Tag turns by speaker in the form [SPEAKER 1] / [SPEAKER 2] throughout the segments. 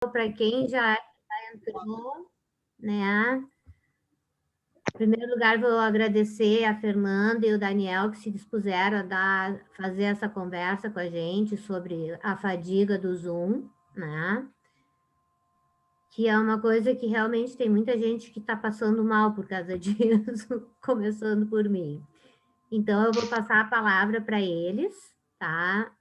[SPEAKER 1] para quem já entrou, né? Em primeiro lugar, vou agradecer a Fernanda e o Daniel que se dispuseram a fazer essa conversa com a gente sobre a fadiga do Zoom, né? Que é uma coisa que realmente tem muita gente que está passando mal por causa disso, começando por mim. Então, eu vou passar a palavra para eles, tá?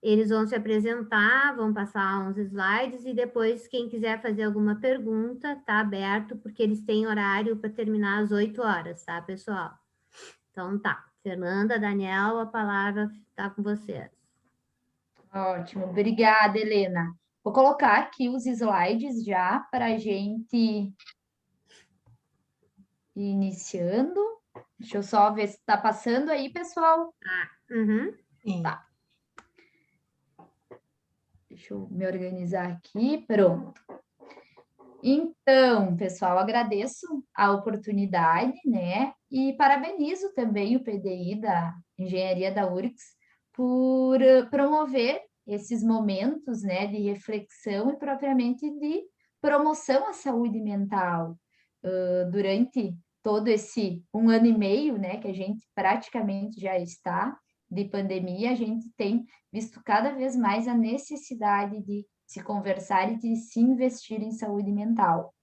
[SPEAKER 1] Eles vão se apresentar, vão passar uns slides e depois, quem quiser fazer alguma pergunta, tá aberto, porque eles têm horário para terminar às 8 horas, tá, pessoal? Então, tá. Fernanda, Daniel, a palavra está com vocês.
[SPEAKER 2] Ótimo, obrigada, Helena. Vou colocar aqui os slides já para a gente ir iniciando. Deixa eu só ver se está passando aí, pessoal. Tá. Deixa eu me organizar aqui. Pronto. Então, pessoal, agradeço a oportunidade, né? E parabenizo também o PDI da Engenharia da URGS por promover esses momentos, né, de reflexão e propriamente de promoção à saúde mental. Durante todo esse 1 ano e meio, né, que a gente praticamente já está de pandemia, a gente tem visto cada vez mais a necessidade de se conversar e de se investir em saúde mental.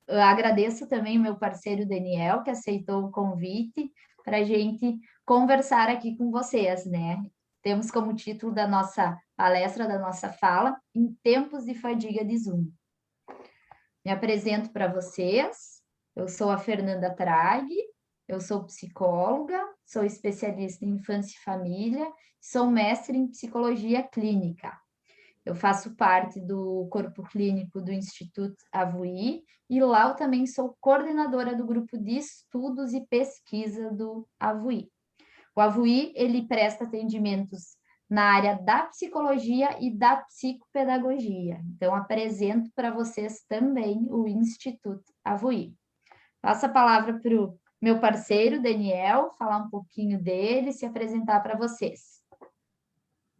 [SPEAKER 2] Eu agradeço também o meu parceiro Daniel, que aceitou o convite para a gente conversar aqui com vocês, né? Temos como título da nossa palestra, da nossa fala, Em Tempos de Fadiga de Zoom. Me apresento para vocês, eu sou a Fernanda Trag, eu sou psicóloga, sou especialista em infância e família, sou mestre em psicologia clínica. Eu faço parte do corpo clínico do Instituto Avuí e lá eu também sou coordenadora do grupo de estudos e pesquisa do Avuí. O Avuí, ele presta atendimentos na área da psicologia e da psicopedagogia. Então, apresento para vocês também o Instituto Avuí. Passo a palavra para o meu parceiro, Daniel, falar um pouquinho dele, se apresentar para vocês.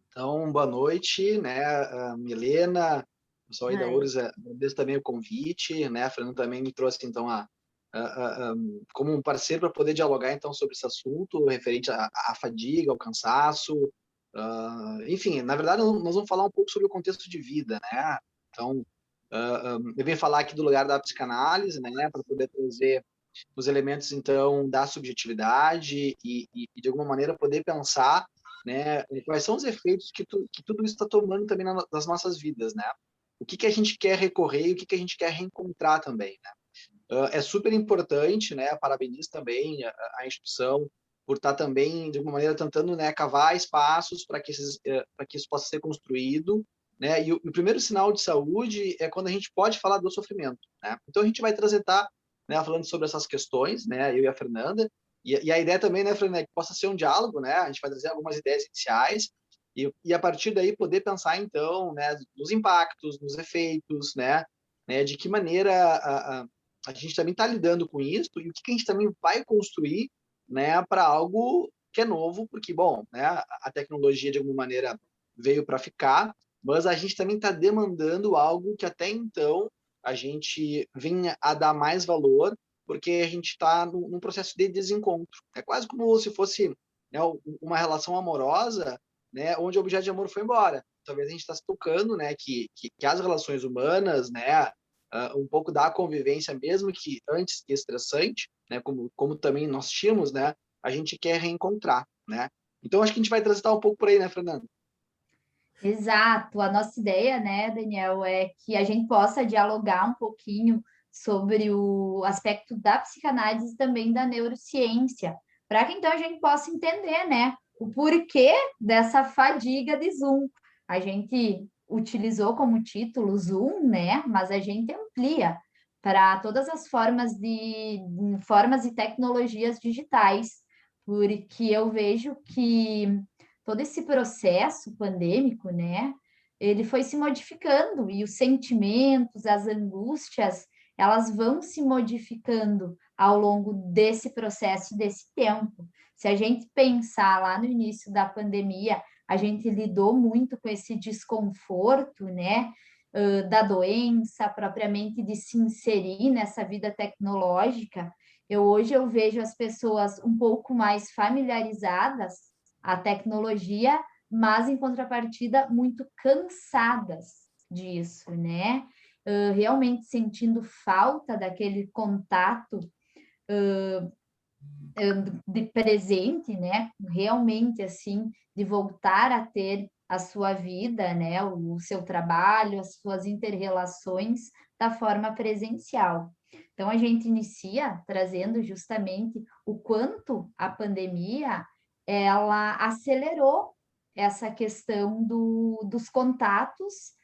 [SPEAKER 3] Então, boa noite, né, Milena, pessoal aí da URGS, agradeço também o convite, né, a Fernanda também me trouxe, então, como um parceiro para poder dialogar, então, sobre esse assunto referente à fadiga, ao cansaço, enfim, na verdade, nós vamos falar um pouco sobre o contexto de vida, né, então, eu venho falar aqui do lugar da psicanálise, né, para poder trazer os elementos, então, da subjetividade e, de alguma maneira, poder pensar, né, quais são os efeitos que tudo isso está tomando também nas nossas vidas, né? O que a gente quer recorrer e o que a gente quer reencontrar também, né? É super importante, né? Parabenizo também a instituição por estar também, de alguma maneira, tentando, né, cavar espaços para que isso possa ser construído, né? E o primeiro sinal de saúde é quando a gente pode falar do sofrimento, né? Então, a gente vai trazer, né, falando sobre essas questões, né? Eu e a Fernanda, e a ideia também, né, Fernanda, é que possa ser um diálogo, né? A gente vai trazer algumas ideias iniciais e a partir daí poder pensar, então, né, nos impactos, nos efeitos, né? De que maneira a gente também está lidando com isso e o que a gente também vai construir, né, para algo que é novo, porque, bom, né, a tecnologia, de alguma maneira, veio para ficar, mas a gente também está demandando algo que até então a gente vinha a dar mais valor, porque a gente está num processo de desencontro. É quase como se fosse, né, uma relação amorosa, né, onde o objeto de amor foi embora. Talvez a gente está se tocando, né, que as relações humanas, né, um pouco da convivência, mesmo que antes estressante, né, como também nós tínhamos, né, a gente quer reencontrar, né? Então, acho que a gente vai transitar um pouco por aí, né, Fernanda?
[SPEAKER 2] Exato. A nossa ideia, né, Daniel, é que a gente possa dialogar um pouquinho sobre o aspecto da psicanálise e também da neurociência, para que então a gente possa entender, né, o porquê dessa fadiga de Zoom. A gente utilizou como título Zoom, né, mas a gente amplia para todas as formas e tecnologias digitais, porque eu vejo que todo esse processo pandêmico, né, ele foi se modificando e os sentimentos, as angústias, elas vão se modificando ao longo desse processo, desse tempo. Se a gente pensar lá no início da pandemia, a gente lidou muito com esse desconforto, né, da doença, propriamente de se inserir nessa vida tecnológica. Hoje eu vejo as pessoas um pouco mais familiarizadas à tecnologia, mas em contrapartida muito cansadas disso, né? Realmente sentindo falta daquele contato de presente, né? Realmente assim, de voltar a ter a sua vida, né? O seu trabalho, as suas inter-relações da forma presencial. Então, a gente inicia trazendo justamente o quanto a pandemia, ela acelerou essa questão dos contatos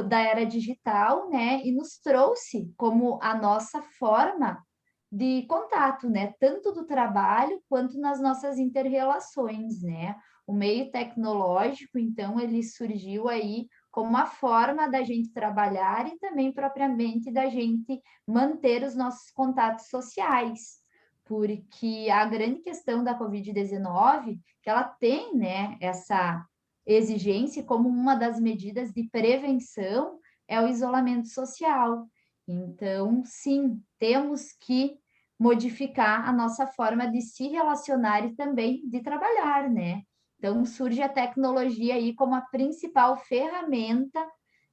[SPEAKER 2] da era digital, né? E nos trouxe como a nossa forma de contato, né? Tanto do trabalho quanto nas nossas inter-relações, né? O meio tecnológico, então, ele surgiu aí como uma forma da gente trabalhar e também propriamente da gente manter os nossos contatos sociais, porque a grande questão da Covid-19, que ela tem, né, essa exigência como uma das medidas de prevenção, é o isolamento social. Então, sim, temos que modificar a nossa forma de se relacionar e também de trabalhar, né? Então, surge a tecnologia aí como a principal ferramenta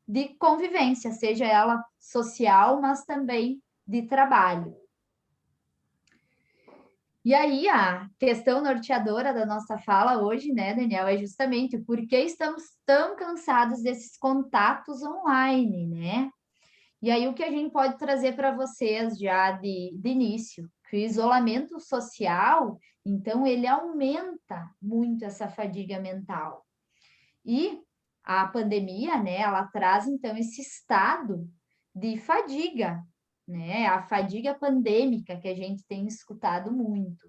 [SPEAKER 2] de convivência, seja ela social, mas também de trabalho. E aí, a questão norteadora da nossa fala hoje, né, Daniel, é justamente por que estamos tão cansados desses contatos online, né? E aí, o que a gente pode trazer para vocês já de início? Que o isolamento social, então, ele aumenta muito essa fadiga mental. E a pandemia, né, ela traz, então, esse estado de fadiga, né? A fadiga pandêmica que a gente tem escutado muito.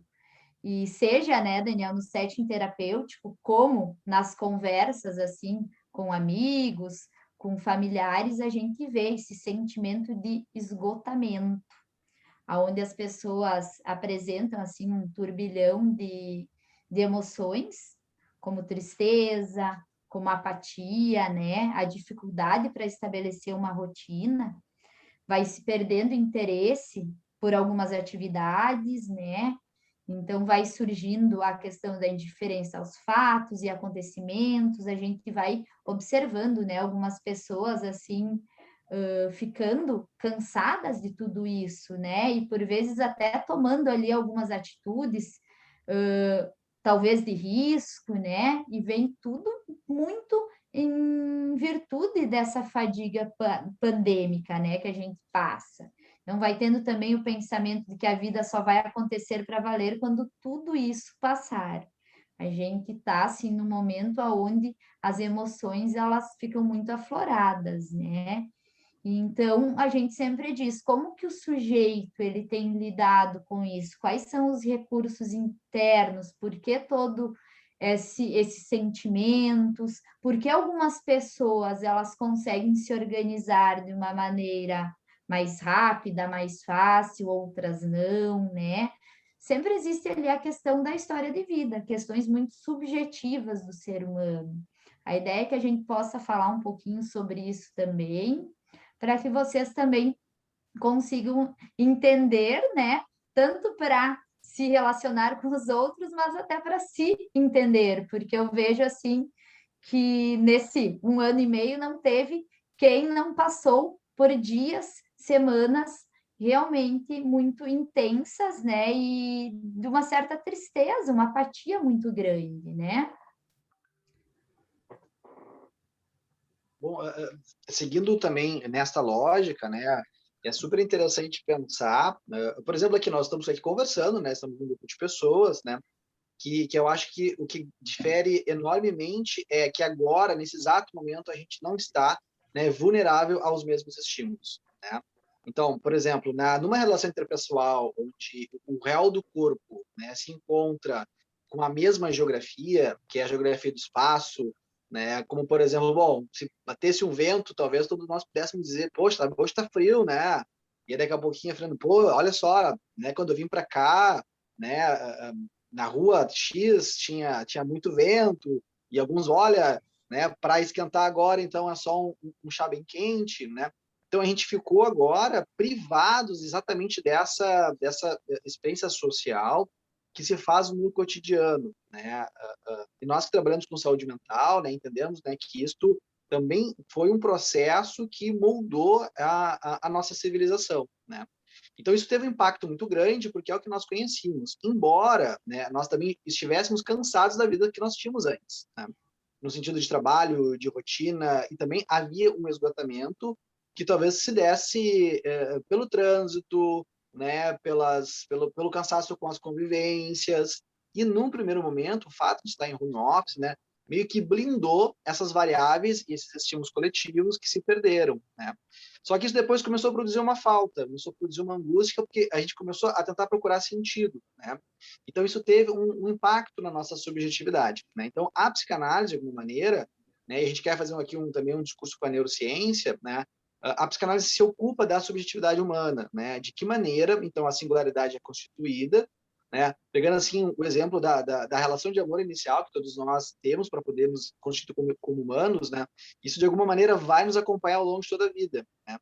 [SPEAKER 2] E seja, né, Daniel, no setting terapêutico, como nas conversas, assim, com amigos, com familiares, a gente vê esse sentimento de esgotamento, onde as pessoas apresentam, assim, um turbilhão de emoções, como tristeza, como apatia, né, a dificuldade para estabelecer uma rotina, vai se perdendo interesse por algumas atividades, né, então, vai surgindo a questão da indiferença aos fatos e acontecimentos, a gente vai observando, né, algumas pessoas, assim, ficando cansadas de tudo isso, né, e por vezes até tomando ali algumas atitudes, talvez de risco, né, e vem tudo muito em virtude dessa fadiga pandêmica, né, que a gente passa. Então, vai tendo também o pensamento de que a vida só vai acontecer para valer quando tudo isso passar. A gente está, assim, no momento onde as emoções, elas ficam muito afloradas, né? Então, a gente sempre diz, como que o sujeito, ele tem lidado com isso? Quais são os recursos internos? Por que todo esses sentimentos? Por que algumas pessoas, elas conseguem se organizar de uma maneira mais rápida, mais fácil, outras não, né? Sempre existe ali a questão da história de vida, questões muito subjetivas do ser humano. A ideia é que a gente possa falar um pouquinho sobre isso também, para que vocês também consigam entender, né? Tanto para se relacionar com os outros, mas até para se entender, porque eu vejo assim que nesse 1 ano e meio não teve quem não passou por dias, semanas realmente muito intensas, né? E de uma certa tristeza, uma apatia muito grande, né?
[SPEAKER 3] Bom, seguindo também nesta lógica, né, é super interessante pensar, por exemplo, aqui nós estamos aqui conversando, né, estamos um grupo de pessoas, né, que eu acho que o que difere enormemente é que agora, nesse exato momento, a gente não está, né, vulnerável aos mesmos estímulos, né? Então, por exemplo, numa relação interpessoal, onde o real do corpo, né, se encontra com a mesma geografia, que é a geografia do espaço, né? Como, por exemplo, bom, se batesse um vento, talvez todos nós pudéssemos dizer, poxa, hoje está frio, né? E daqui a pouquinho, falando, pô, olha só, né? Quando eu vim para cá, né? Na rua X tinha muito vento, e alguns, olha, né? Para esquentar agora, então, é só um chá bem quente, né? Então, a gente ficou agora privados exatamente dessa experiência social que se faz no cotidiano, né? E nós que trabalhamos com saúde mental, né, entendemos, né, que isto também foi um processo que moldou a nossa civilização, né? Então, isso teve um impacto muito grande, porque é o que nós conhecíamos, embora, né, nós também estivéssemos cansados da vida que nós tínhamos antes, né? No sentido de trabalho, de rotina, e também havia um esgotamento que talvez se desse pelo trânsito, né, pelo cansaço com as convivências, e num primeiro momento, o fato de estar em home office, né, meio que blindou essas variáveis e esses estímulos coletivos que se perderam, né? Só que isso depois começou a produzir uma falta, começou a produzir uma angústia, porque a gente começou a tentar procurar sentido, né? Então, isso teve um impacto na nossa subjetividade, né? Então, a psicanálise, de alguma maneira, né, e a gente quer fazer aqui também um discurso com a neurociência, né? A psicanálise se ocupa da subjetividade humana, né? De que maneira, então, a singularidade é constituída, né? Pegando, assim, o exemplo da relação de amor inicial que todos nós temos para podermos constituir como humanos, né? Isso, de alguma maneira, vai nos acompanhar ao longo de toda a vida, né?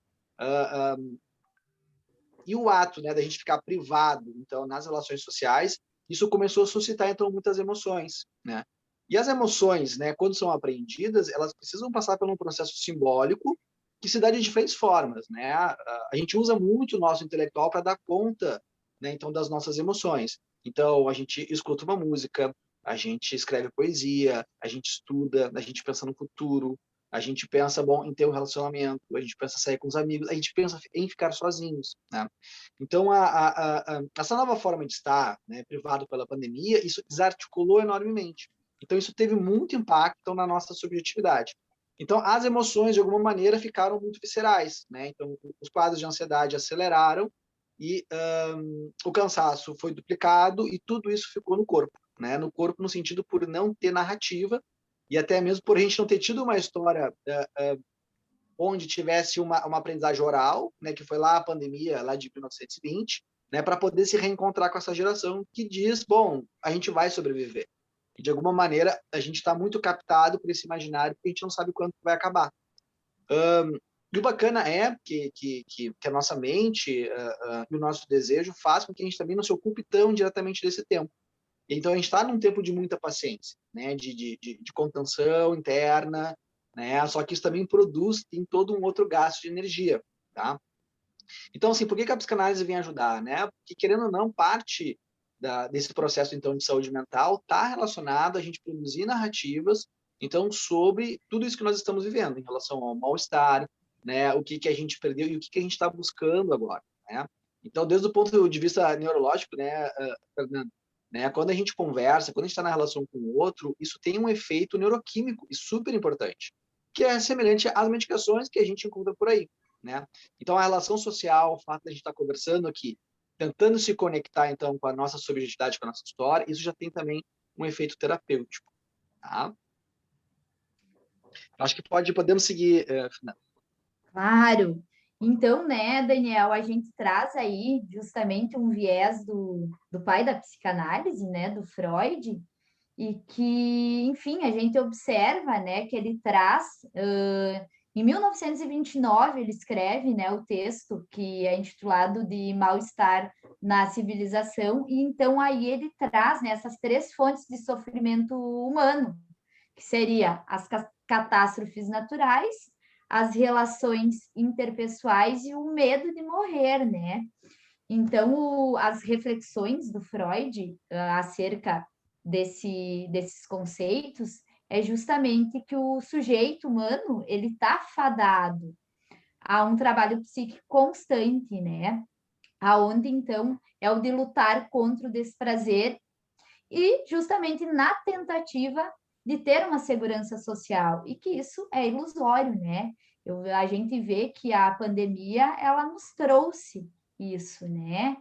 [SPEAKER 3] E o ato, né, da gente ficar privado, então, nas relações sociais, isso começou a suscitar, então, muitas emoções, né? E as emoções, né, quando são apreendidas, elas precisam passar por um processo simbólico que se dá de diferentes formas, né? A gente usa muito o nosso intelectual para dar conta, né, então, das nossas emoções. Então, a gente escuta uma música, a gente escreve poesia, a gente estuda, a gente pensa no futuro, a gente pensa, bom, em ter um relacionamento, a gente pensa em sair com os amigos, a gente pensa em ficar sozinhos, né? Então, essa nova forma de estar, né, privado pela pandemia, isso desarticulou enormemente. Então, isso teve muito impacto na nossa subjetividade. Então, as emoções, de alguma maneira, ficaram muito viscerais, né? Então, os quadros de ansiedade aceleraram e o cansaço foi duplicado e tudo isso ficou no corpo, né? No corpo, no sentido por não ter narrativa e até mesmo por a gente não ter tido uma história onde tivesse uma aprendizagem oral, né, que foi lá a pandemia, lá de 1920, né, para poder se reencontrar com essa geração que diz, bom, a gente vai sobreviver. E, de alguma maneira, a gente está muito captado por esse imaginário que a gente não sabe quando vai acabar. E o bacana é que a nossa mente e o nosso desejo faz com que a gente também não se ocupe tão diretamente desse tempo. Então, a gente está num tempo de muita paciência, né? de contenção interna, né? Só que isso também tem todo um outro gasto de energia, tá? Então, assim, por que a psicanálise vem ajudar, né? Porque, querendo ou não, parte desse processo, então, de saúde mental está relacionado a gente produzir narrativas, então, sobre tudo isso que nós estamos vivendo, em relação ao mal-estar, né? O que a gente perdeu e o que a gente está buscando agora, né? Então, desde o ponto de vista neurológico, né, Fernando, né, quando a gente conversa, quando a gente está na relação com o outro, isso tem um efeito neuroquímico e super importante, que é semelhante às medicações que a gente encontra por aí, né? Então, a relação social, o fato de a gente estar conversando aqui, tentando se conectar, então, com a nossa subjetividade, com a nossa história, isso já tem também um efeito terapêutico, tá? Acho que podemos seguir, Fernanda.
[SPEAKER 2] Claro. Então, né, Daniel, a gente traz aí justamente um viés do pai da psicanálise, né, do Freud, e que, enfim, a gente observa, né, que ele traz, em 1929, ele escreve, né, o texto que é intitulado de Mal-Estar na Civilização, e então aí ele traz, né, essas três fontes de sofrimento humano, que seria as catástrofes naturais, as relações interpessoais e o medo de morrer, né? Então, as reflexões do Freud acerca desses conceitos é justamente que o sujeito humano ele está fadado a um trabalho psíquico constante, né? Aonde então é o de lutar contra o desprazer e justamente na tentativa de ter uma segurança social e que isso é ilusório, né? A gente vê que a pandemia ela nos trouxe isso, né?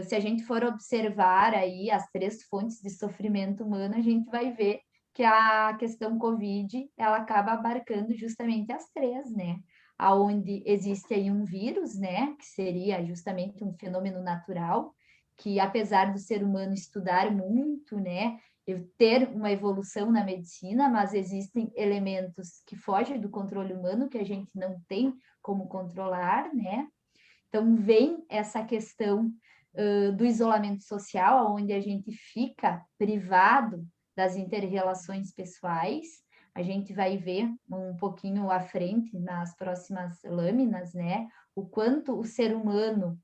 [SPEAKER 2] Se a gente for observar aí as três fontes de sofrimento humano, a gente vai ver que a questão Covid, ela acaba abarcando justamente as três, né? Aonde existe aí um vírus, né? Que seria justamente um fenômeno natural, que apesar do ser humano estudar muito, né? ter uma evolução na medicina, mas existem elementos que fogem do controle humano, que a gente não tem como controlar, né? Então, vem essa questão do isolamento social, onde a gente fica privado das inter-relações pessoais. A gente vai ver um pouquinho à frente, nas próximas lâminas, né? O quanto o ser humano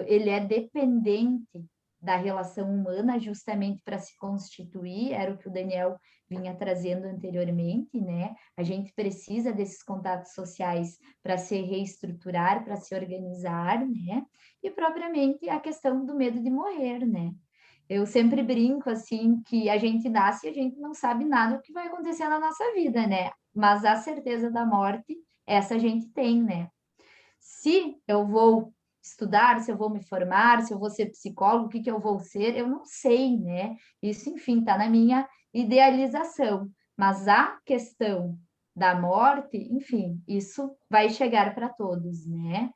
[SPEAKER 2] ele é dependente da relação humana justamente para se constituir, era o que o Daniel vinha trazendo anteriormente, né? A gente precisa desses contatos sociais para se reestruturar, para se organizar, né? E propriamente a questão do medo de morrer, né? Eu sempre brinco assim que a gente nasce e a gente não sabe nada do que vai acontecer na nossa vida, né? Mas a certeza da morte, essa a gente tem, né? Se eu vou estudar, se eu vou me formar, se eu vou ser psicólogo, o que eu vou ser, eu não sei, né? Isso, enfim, está na minha idealização. Mas a questão da morte, enfim, isso vai chegar para todos, né?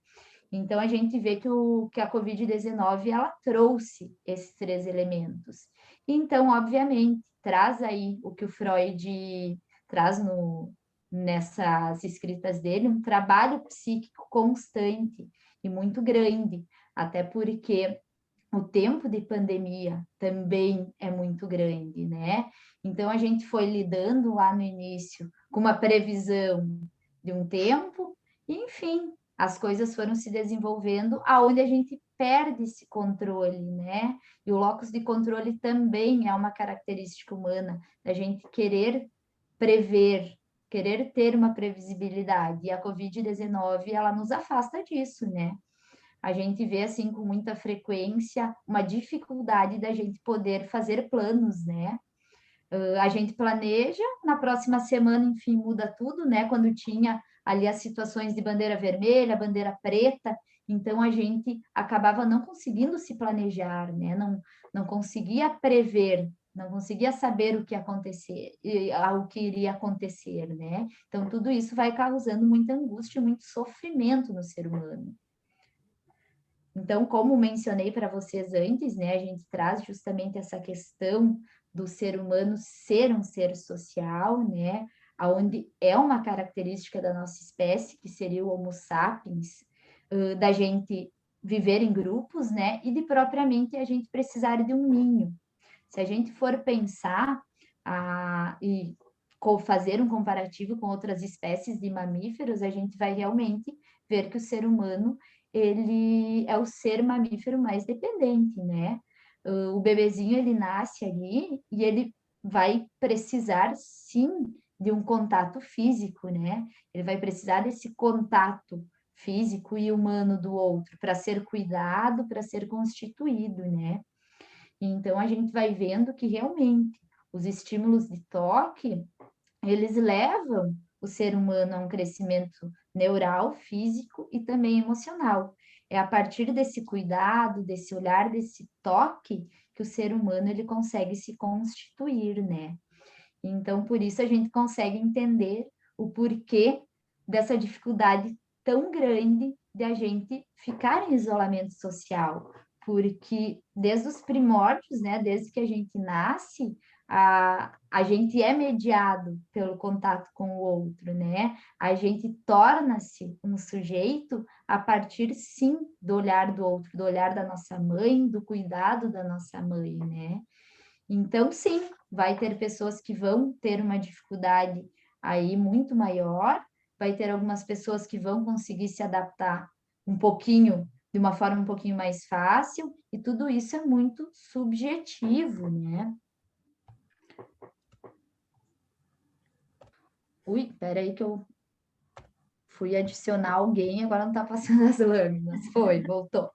[SPEAKER 2] Então, a gente vê que a Covid-19, ela trouxe esses 3 elementos. Então, obviamente, traz aí o que o Freud traz nessas escritas dele, um trabalho psíquico constante e muito grande, até porque o tempo de pandemia também é muito grande, né? Então, a gente foi lidando lá no início com uma previsão de um tempo, e, enfim, as coisas foram se desenvolvendo aonde a gente perde esse controle, né? E o locus de controle também é uma característica humana, a gente querer prever, querer ter uma previsibilidade. E a Covid-19, ela nos afasta disso, né? A gente vê, assim, com muita frequência, uma dificuldade da gente poder fazer planos, né? A gente planeja, na próxima semana, enfim, muda tudo, né? Quando tinha ali as situações de bandeira vermelha, bandeira preta, então a gente acabava não conseguindo se planejar, né? Não conseguia prever, não conseguia saber o que ia acontecer, o que iria acontecer, né? Então, tudo isso vai causando muita angústia, muito sofrimento no ser humano. Então, como mencionei para vocês antes, né, a gente traz justamente essa questão do ser humano ser um ser social, né, aonde é uma característica da nossa espécie, que seria o Homo sapiens, da gente viver em grupos, né, e de propriamente a gente precisar de um ninho. Se a gente for pensar e fazer um comparativo com outras espécies de mamíferos, a gente vai realmente ver que o ser humano ele é o ser mamífero mais dependente, né? O bebezinho, ele nasce ali e ele vai precisar, sim, de um contato físico, né? Ele vai precisar desse contato físico e humano do outro para ser cuidado, para ser constituído, né? Então, a gente vai vendo que realmente os estímulos de toque, eles levam o ser humano a um crescimento neural, físico e também emocional. É a partir desse cuidado, desse olhar, desse toque, que o ser humano ele consegue se constituir, né? Então, por isso a gente consegue entender o porquê dessa dificuldade tão grande de a gente ficar em isolamento social, porque desde os primórdios, né, desde que a gente nasce, a gente é mediado pelo contato com o outro, né? A gente torna-se um sujeito a partir, sim, do olhar do outro, do olhar da nossa mãe, do cuidado da nossa mãe, né? Então, sim, vai ter pessoas que vão ter uma dificuldade aí muito maior, vai ter algumas pessoas que vão conseguir se adaptar um pouquinho, de uma forma um pouquinho mais fácil, e tudo isso é muito subjetivo, né? Ui, peraí que eu fui adicionar alguém, agora não está passando as lâminas. Foi, voltou.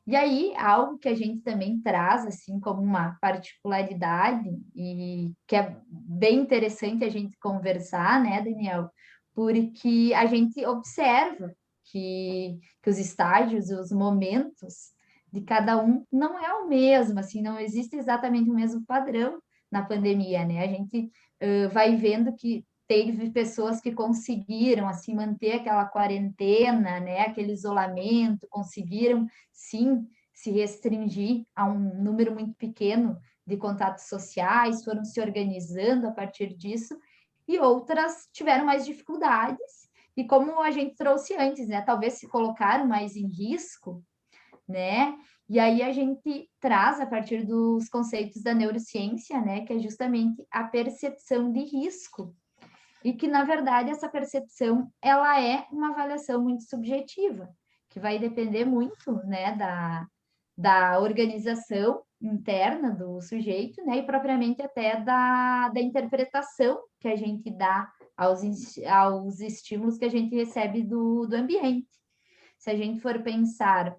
[SPEAKER 2] E aí, algo que a gente também traz, assim, como uma particularidade, e que é bem interessante a gente conversar, né, Daniel? Porque a gente observa que os estágios, os momentos de cada um não é o mesmo, assim, não existe exatamente o mesmo padrão na pandemia, né? A gente vai vendo que teve pessoas que conseguiram, assim, manter aquela quarentena, né, aquele isolamento, conseguiram sim, se restringir a um número muito pequeno de contatos sociais, foram se organizando a partir disso, e outras tiveram mais dificuldades, e como a gente trouxe antes, né, talvez se colocaram mais em risco, né, e aí a gente traz a partir dos conceitos da neurociência, né, que é justamente a percepção de risco, e que, na verdade, essa percepção, ela é uma avaliação muito subjetiva, que vai depender muito, né, da organização interna do sujeito, né, e propriamente até da interpretação que a gente dá aos estímulos que a gente recebe do ambiente. Se a gente for pensar,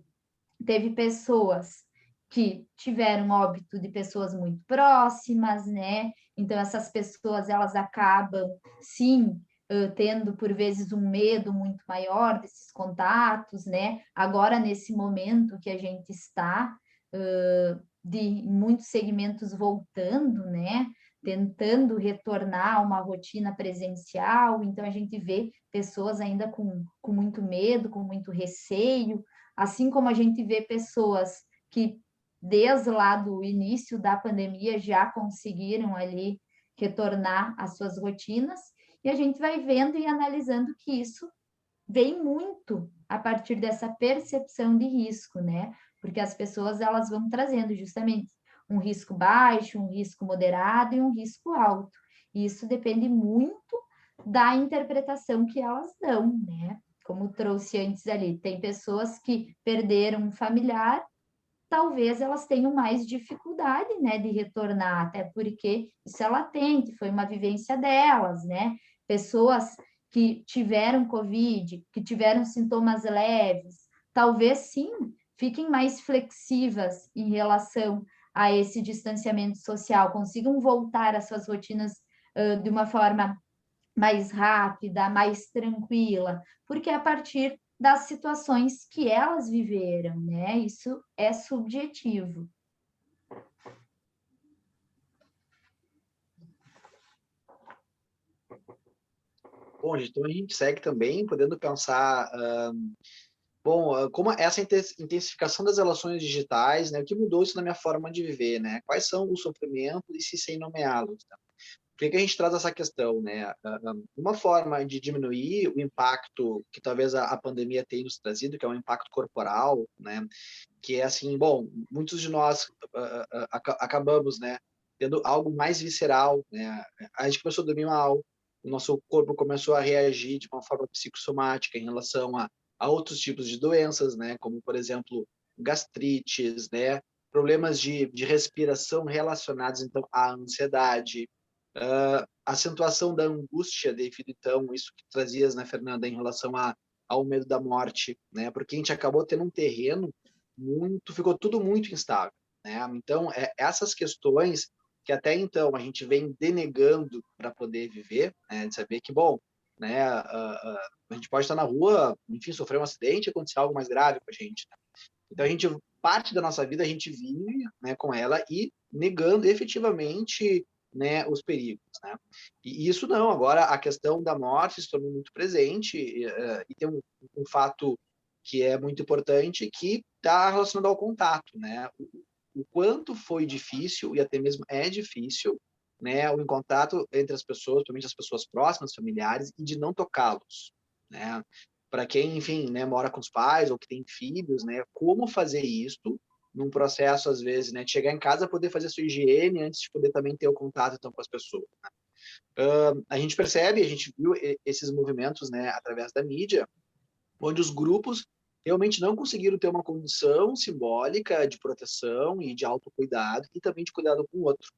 [SPEAKER 2] teve pessoas que tiveram óbito de pessoas muito próximas, né? Então, essas pessoas, elas acabam, sim, tendo, por vezes, um medo muito maior desses contatos, né? Agora, nesse momento que a gente está, de muitos segmentos voltando, né? Tentando retornar a uma rotina presencial, então a gente vê pessoas ainda com muito medo, com muito receio, assim como a gente vê pessoas que, desde lá do início da pandemia, já conseguiram ali retornar às suas rotinas, e a gente vai vendo e analisando que isso vem muito a partir dessa percepção de risco, né? Porque as pessoas, elas vão trazendo justamente um risco baixo, um risco moderado e um risco alto. E isso depende muito da interpretação que elas dão, né? Como trouxe antes ali, tem pessoas que perderam um familiar, talvez elas tenham mais dificuldade, né, de retornar, até porque isso é latente, foi uma vivência delas, né? Pessoas que tiveram Covid, que tiveram sintomas leves, talvez sim fiquem mais flexivas em relação a esse distanciamento social, consigam voltar às suas rotinas de uma forma mais rápida, mais tranquila, porque é a partir das situações que elas viveram, né? Isso é subjetivo.
[SPEAKER 3] Bom, gente, então a gente segue também podendo pensar, como essa intensificação das relações digitais, né? O que mudou isso na minha forma de viver, né? Quais são os sofrimentos e se sem nomeá-los, né? Por que a gente traz essa questão, né? Uma forma de diminuir o impacto que talvez a pandemia tenha nos trazido, que é um impacto corporal, né? Que é assim, bom, muitos de nós acabamos, né, tendo algo mais visceral, né? A gente começou a dormir mal, o nosso corpo começou a reagir de uma forma psicossomática em relação a outros tipos de doenças, né? Como, por exemplo, gastrites, né? Problemas de respiração relacionados, então, à ansiedade, a acentuação da angústia devido, então, isso que trazias, né, Fernanda, em relação ao medo da morte, né? Porque a gente acabou tendo um terreno ficou tudo muito instável, né? Então, essas questões que até então a gente vem denegando para poder viver, né? De saber que, bom, né, a gente pode estar na rua, enfim, sofrer um acidente, acontecer algo mais grave com a gente, né? Então, parte da nossa vida a gente vive, né, com ela e negando efetivamente, né, os perigos, né? E isso não, agora a questão da morte se tornou muito presente e tem um fato que é muito importante que está relacionado ao contato, né? O quanto foi difícil e até mesmo é difícil, né, o contato entre as pessoas, principalmente as pessoas próximas, familiares, e de não tocá-los, né? Para quem, enfim, né, mora com os pais ou que tem filhos, né, como fazer isso num processo, às vezes, né, de chegar em casa, poder fazer a sua higiene antes de poder também ter o contato, então, com as pessoas, né? A gente percebe, a gente viu esses movimentos, né, através da mídia, onde os grupos realmente não conseguiram ter uma condição simbólica de proteção e de autocuidado e também de cuidado com o outro,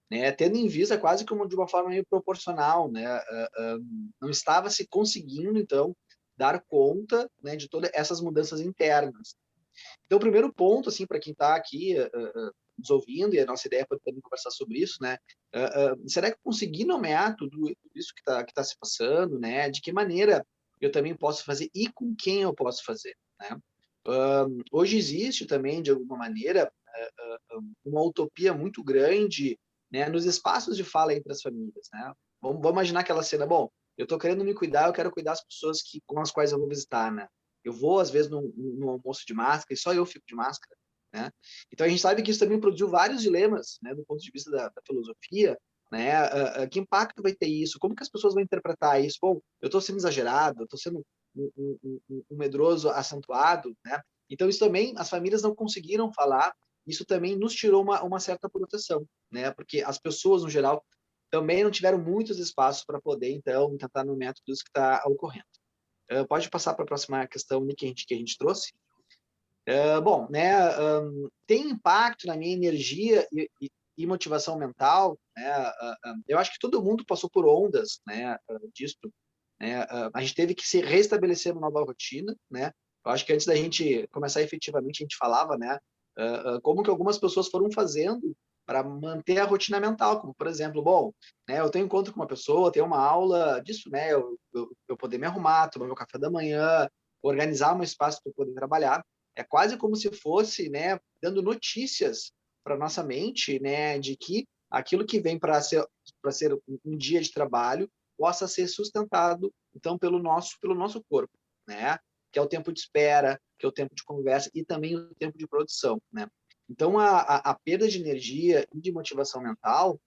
[SPEAKER 3] né? Tendo em vista quase como de uma forma meio proporcional, né? Não estava se conseguindo, então, dar conta, né, de todas essas mudanças internas. Então, o primeiro ponto, assim, para quem está aqui nos ouvindo, e a nossa ideia é também conversar sobre isso, né? Será que eu consegui nomear tudo isso que tá se passando, né? De que maneira eu também posso fazer e com quem eu posso fazer, né? Hoje existe também, de alguma maneira, uma utopia muito grande, né, nos espaços de fala entre as famílias, né? Vamos imaginar aquela cena, bom, eu estou querendo me cuidar, eu quero cuidar das pessoas com as quais eu vou visitar, né? Eu vou, às vezes, no almoço de máscara e só eu fico de máscara. né? Então a gente sabe que isso também produziu vários dilemas, né, do ponto de vista da filosofia, né? Que impacto vai ter isso? Como que as pessoas vão interpretar isso? Bom, eu estou sendo exagerado, eu estou sendo um medroso acentuado, né? Então isso também as famílias não conseguiram falar. Isso também nos tirou uma certa proteção, né? Porque as pessoas no geral também não tiveram muitos espaços para poder então tentar no método isso que está ocorrendo. Pode passar para a próxima questão que a gente trouxe. Bom, né, tem impacto na minha energia e motivação mental, né? Eu acho que todo mundo passou por ondas, né, disso, né? A gente teve que se restabelecer uma nova rotina, né? Eu acho que antes da gente começar efetivamente, a gente falava, né, como que algumas pessoas foram fazendo para manter a rotina mental, como, por exemplo, bom, né, eu tenho encontro com uma pessoa, tenho uma aula disso, né, eu poder me arrumar, tomar meu café da manhã, organizar um espaço para poder trabalhar, é quase como se fosse, né, dando notícias para nossa mente, né, de que aquilo que vem para ser um dia de trabalho possa ser sustentado então pelo nosso corpo, né? Que é o tempo de espera, que é o tempo de conversa e também o tempo de produção, né? Então a perda de energia e de motivação mental,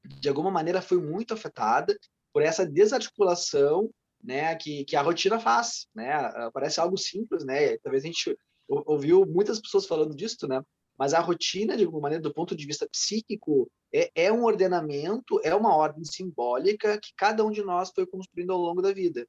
[SPEAKER 3] de alguma maneira, foi muito afetada por essa desarticulação, né, que a rotina faz, né? Parece algo simples, né? Talvez a gente ouviu muitas pessoas falando disso, né? Mas a rotina, de alguma maneira, do ponto de vista psíquico, é um ordenamento, é uma ordem simbólica que cada um de nós foi construindo ao longo da vida,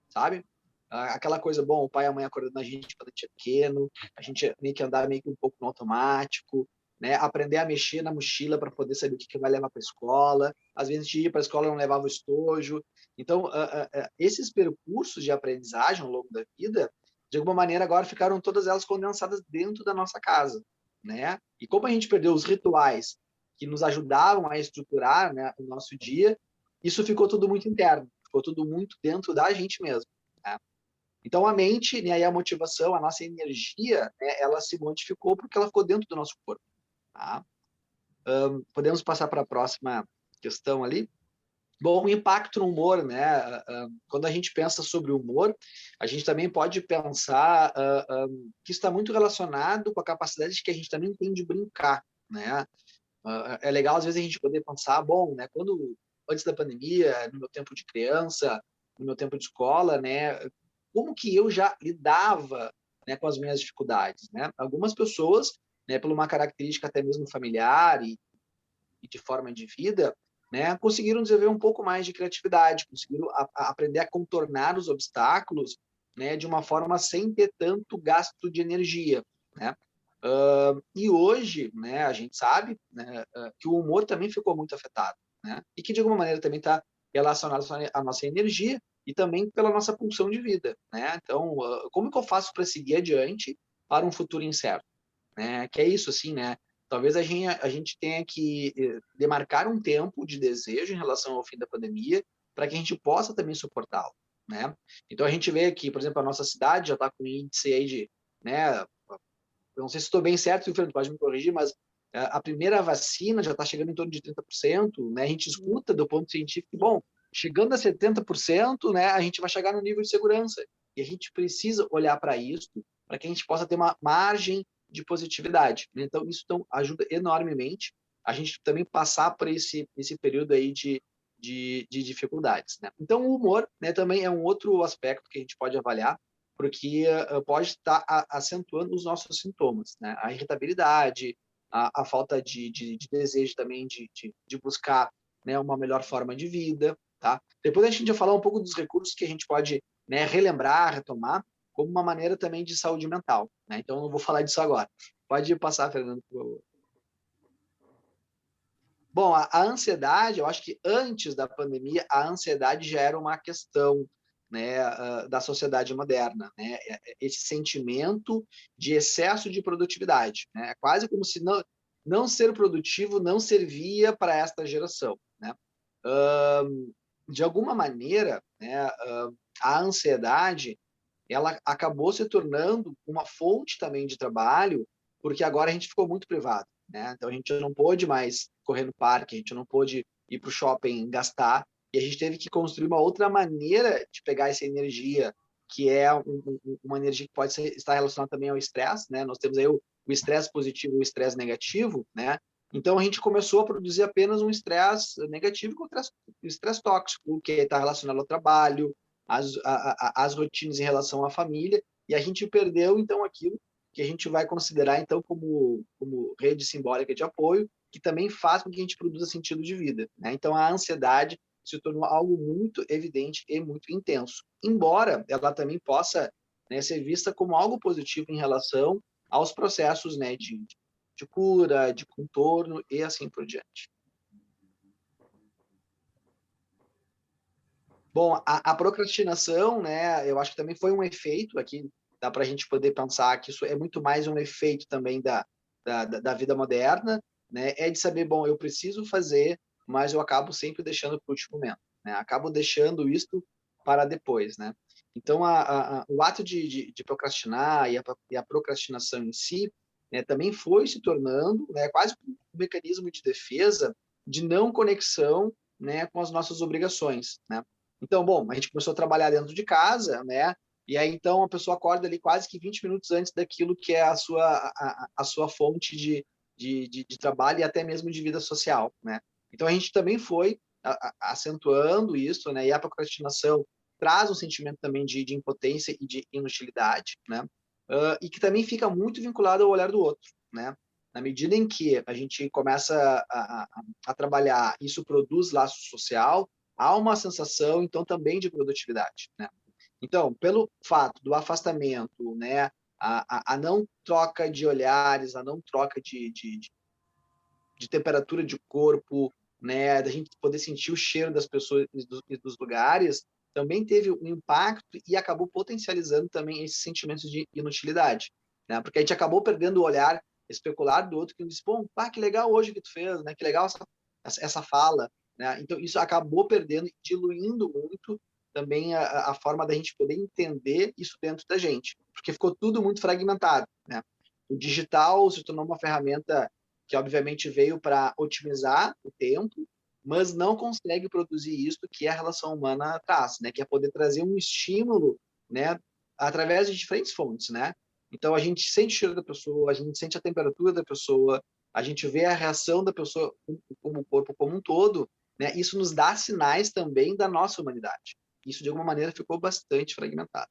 [SPEAKER 3] sabe? Aquela coisa, bom, o pai e a mãe acordando a gente quando a gente é pequeno, a gente meio que andar meio que um pouco no automático, né? Aprender a mexer na mochila para poder saber o que vai levar para a escola. Às vezes a gente ia para a escola e não levava o estojo. Então, esses percursos de aprendizagem ao longo da vida, de alguma maneira, agora ficaram todas elas condensadas dentro da nossa casa, né? E como a gente perdeu os rituais que nos ajudavam a estruturar, né, o nosso dia, isso ficou tudo muito interno, ficou tudo muito dentro da gente mesmo, né? Então, a mente, né, e a motivação, a nossa energia, né, ela se modificou porque ela ficou dentro do nosso corpo. Tá? Podemos passar para a próxima questão ali? Bom, o impacto no humor, né? Quando a gente pensa sobre o humor, a gente também pode pensar que está muito relacionado com a capacidade que a gente também tem de brincar, né? É legal, às vezes, a gente poder pensar, bom, né, antes da pandemia, no meu tempo de criança, no meu tempo de escola, né, como que eu já lidava, né, com as minhas dificuldades, né? Algumas pessoas, né, por uma característica até mesmo familiar e de forma de vida, né, conseguiram desenvolver um pouco mais de criatividade, conseguiram aprender a contornar os obstáculos, né, de uma forma sem ter tanto gasto de energia, né? E hoje, né, a gente sabe, né, que o humor também ficou muito afetado, né? E que de alguma maneira também está relacionado à nossa energia e também pela nossa pulsão de vida, né? Então, como que eu faço para seguir adiante para um futuro incerto, né? Que é isso, assim, né? Talvez a gente tenha que demarcar um tempo de desejo em relação ao fim da pandemia para que a gente possa também suportá-lo, né? Então a gente vê aqui, por exemplo, a nossa cidade já está com um índice aí de, né? Eu não sei se estou bem certo, o Fernando pode me corrigir, mas a primeira vacina já está chegando em torno de 30%, né? A gente escuta do ponto científico, bom, chegando a 70%, né, a gente vai chegar no nível de segurança. E a gente precisa olhar para isso, para que a gente possa ter uma margem de positividade. Então, isso ajuda enormemente a gente também passar por esse período aí de dificuldades, né? Então, o humor, né, também é um outro aspecto que a gente pode avaliar, porque pode estar acentuando os nossos sintomas, né? A irritabilidade, a falta de desejo também de buscar, né, uma melhor forma de vida, tá? Depois a gente vai falar um pouco dos recursos que a gente pode, né, relembrar, retomar, como uma maneira também de saúde mental, né? Então, eu não vou falar disso agora. Pode passar, Fernando, por favor. Bom, a ansiedade, eu acho que antes da pandemia, a ansiedade já era uma questão, né, da sociedade moderna, né? Esse sentimento de excesso de produtividade, né? É quase como se não ser produtivo não servia para esta geração, né? De alguma maneira, né, a ansiedade ela acabou se tornando uma fonte também de trabalho, porque agora a gente ficou muito privado, né? Então a gente não pôde mais correr no parque, a gente não pôde ir para o shopping gastar, e a gente teve que construir uma outra maneira de pegar essa energia, que é uma energia que pode estar relacionada também ao estresse, né? Nós temos aí o estresse positivo e o estresse negativo, né? Então, a gente começou a produzir apenas um estresse negativo com o estresse tóxico, que está relacionado ao trabalho, às rotinas em relação à família, e a gente perdeu, então, aquilo que a gente vai considerar, então, como rede simbólica de apoio, que também faz com que a gente produza sentido de vida, né? Então, a ansiedade se tornou algo muito evidente e muito intenso, embora ela também possa, né, ser vista como algo positivo em relação aos processos, né, de cura, de contorno e assim por diante. Bom, a procrastinação, né, eu acho que também foi um efeito aqui, dá para a gente poder pensar que isso é muito mais um efeito também da vida moderna, né, é de saber, bom, eu preciso fazer, mas eu acabo sempre deixando para o último momento, né, acabo deixando isso para depois, né. Então, o ato de procrastinar e a procrastinação em si, né, também foi se tornando, né, quase um mecanismo de defesa de não conexão, né, com as nossas obrigações, né. Então, bom, a gente começou a trabalhar dentro de casa, né? E aí, então, a pessoa acorda ali quase que 20 minutos antes daquilo que é a sua fonte de trabalho e até mesmo de vida social, né? Então, a gente também foi acentuando isso, né? E a procrastinação traz um sentimento também de impotência e de inutilidade, né? E que também fica muito vinculado ao olhar do outro, né? Na medida em que a gente começa a trabalhar, isso produz laço social, há uma sensação, então, também de produtividade, né? Então, pelo fato do afastamento, né, a não troca de olhares, a não troca de temperatura de corpo, né, da gente poder sentir o cheiro das pessoas e dos lugares, também teve um impacto e acabou potencializando também esses sentimentos de inutilidade, né? Porque a gente acabou perdendo o olhar especular do outro que diz, pô, que legal hoje que tu fez, né? Que legal essa fala, né? Então isso acabou perdendo e diluindo muito também a forma da gente poder entender isso dentro da gente, porque ficou tudo muito fragmentado, né? O digital se tornou uma ferramenta que obviamente veio para otimizar o tempo, mas não consegue produzir isso que a relação humana traz, né? Que é poder trazer um estímulo, né? Através de diferentes fontes, né? Então a gente sente o cheiro da pessoa, a gente sente a temperatura da pessoa, a gente vê a reação da pessoa como o corpo como um todo, né? Isso nos dá sinais também da nossa humanidade. Isso de alguma maneira ficou bastante fragmentado.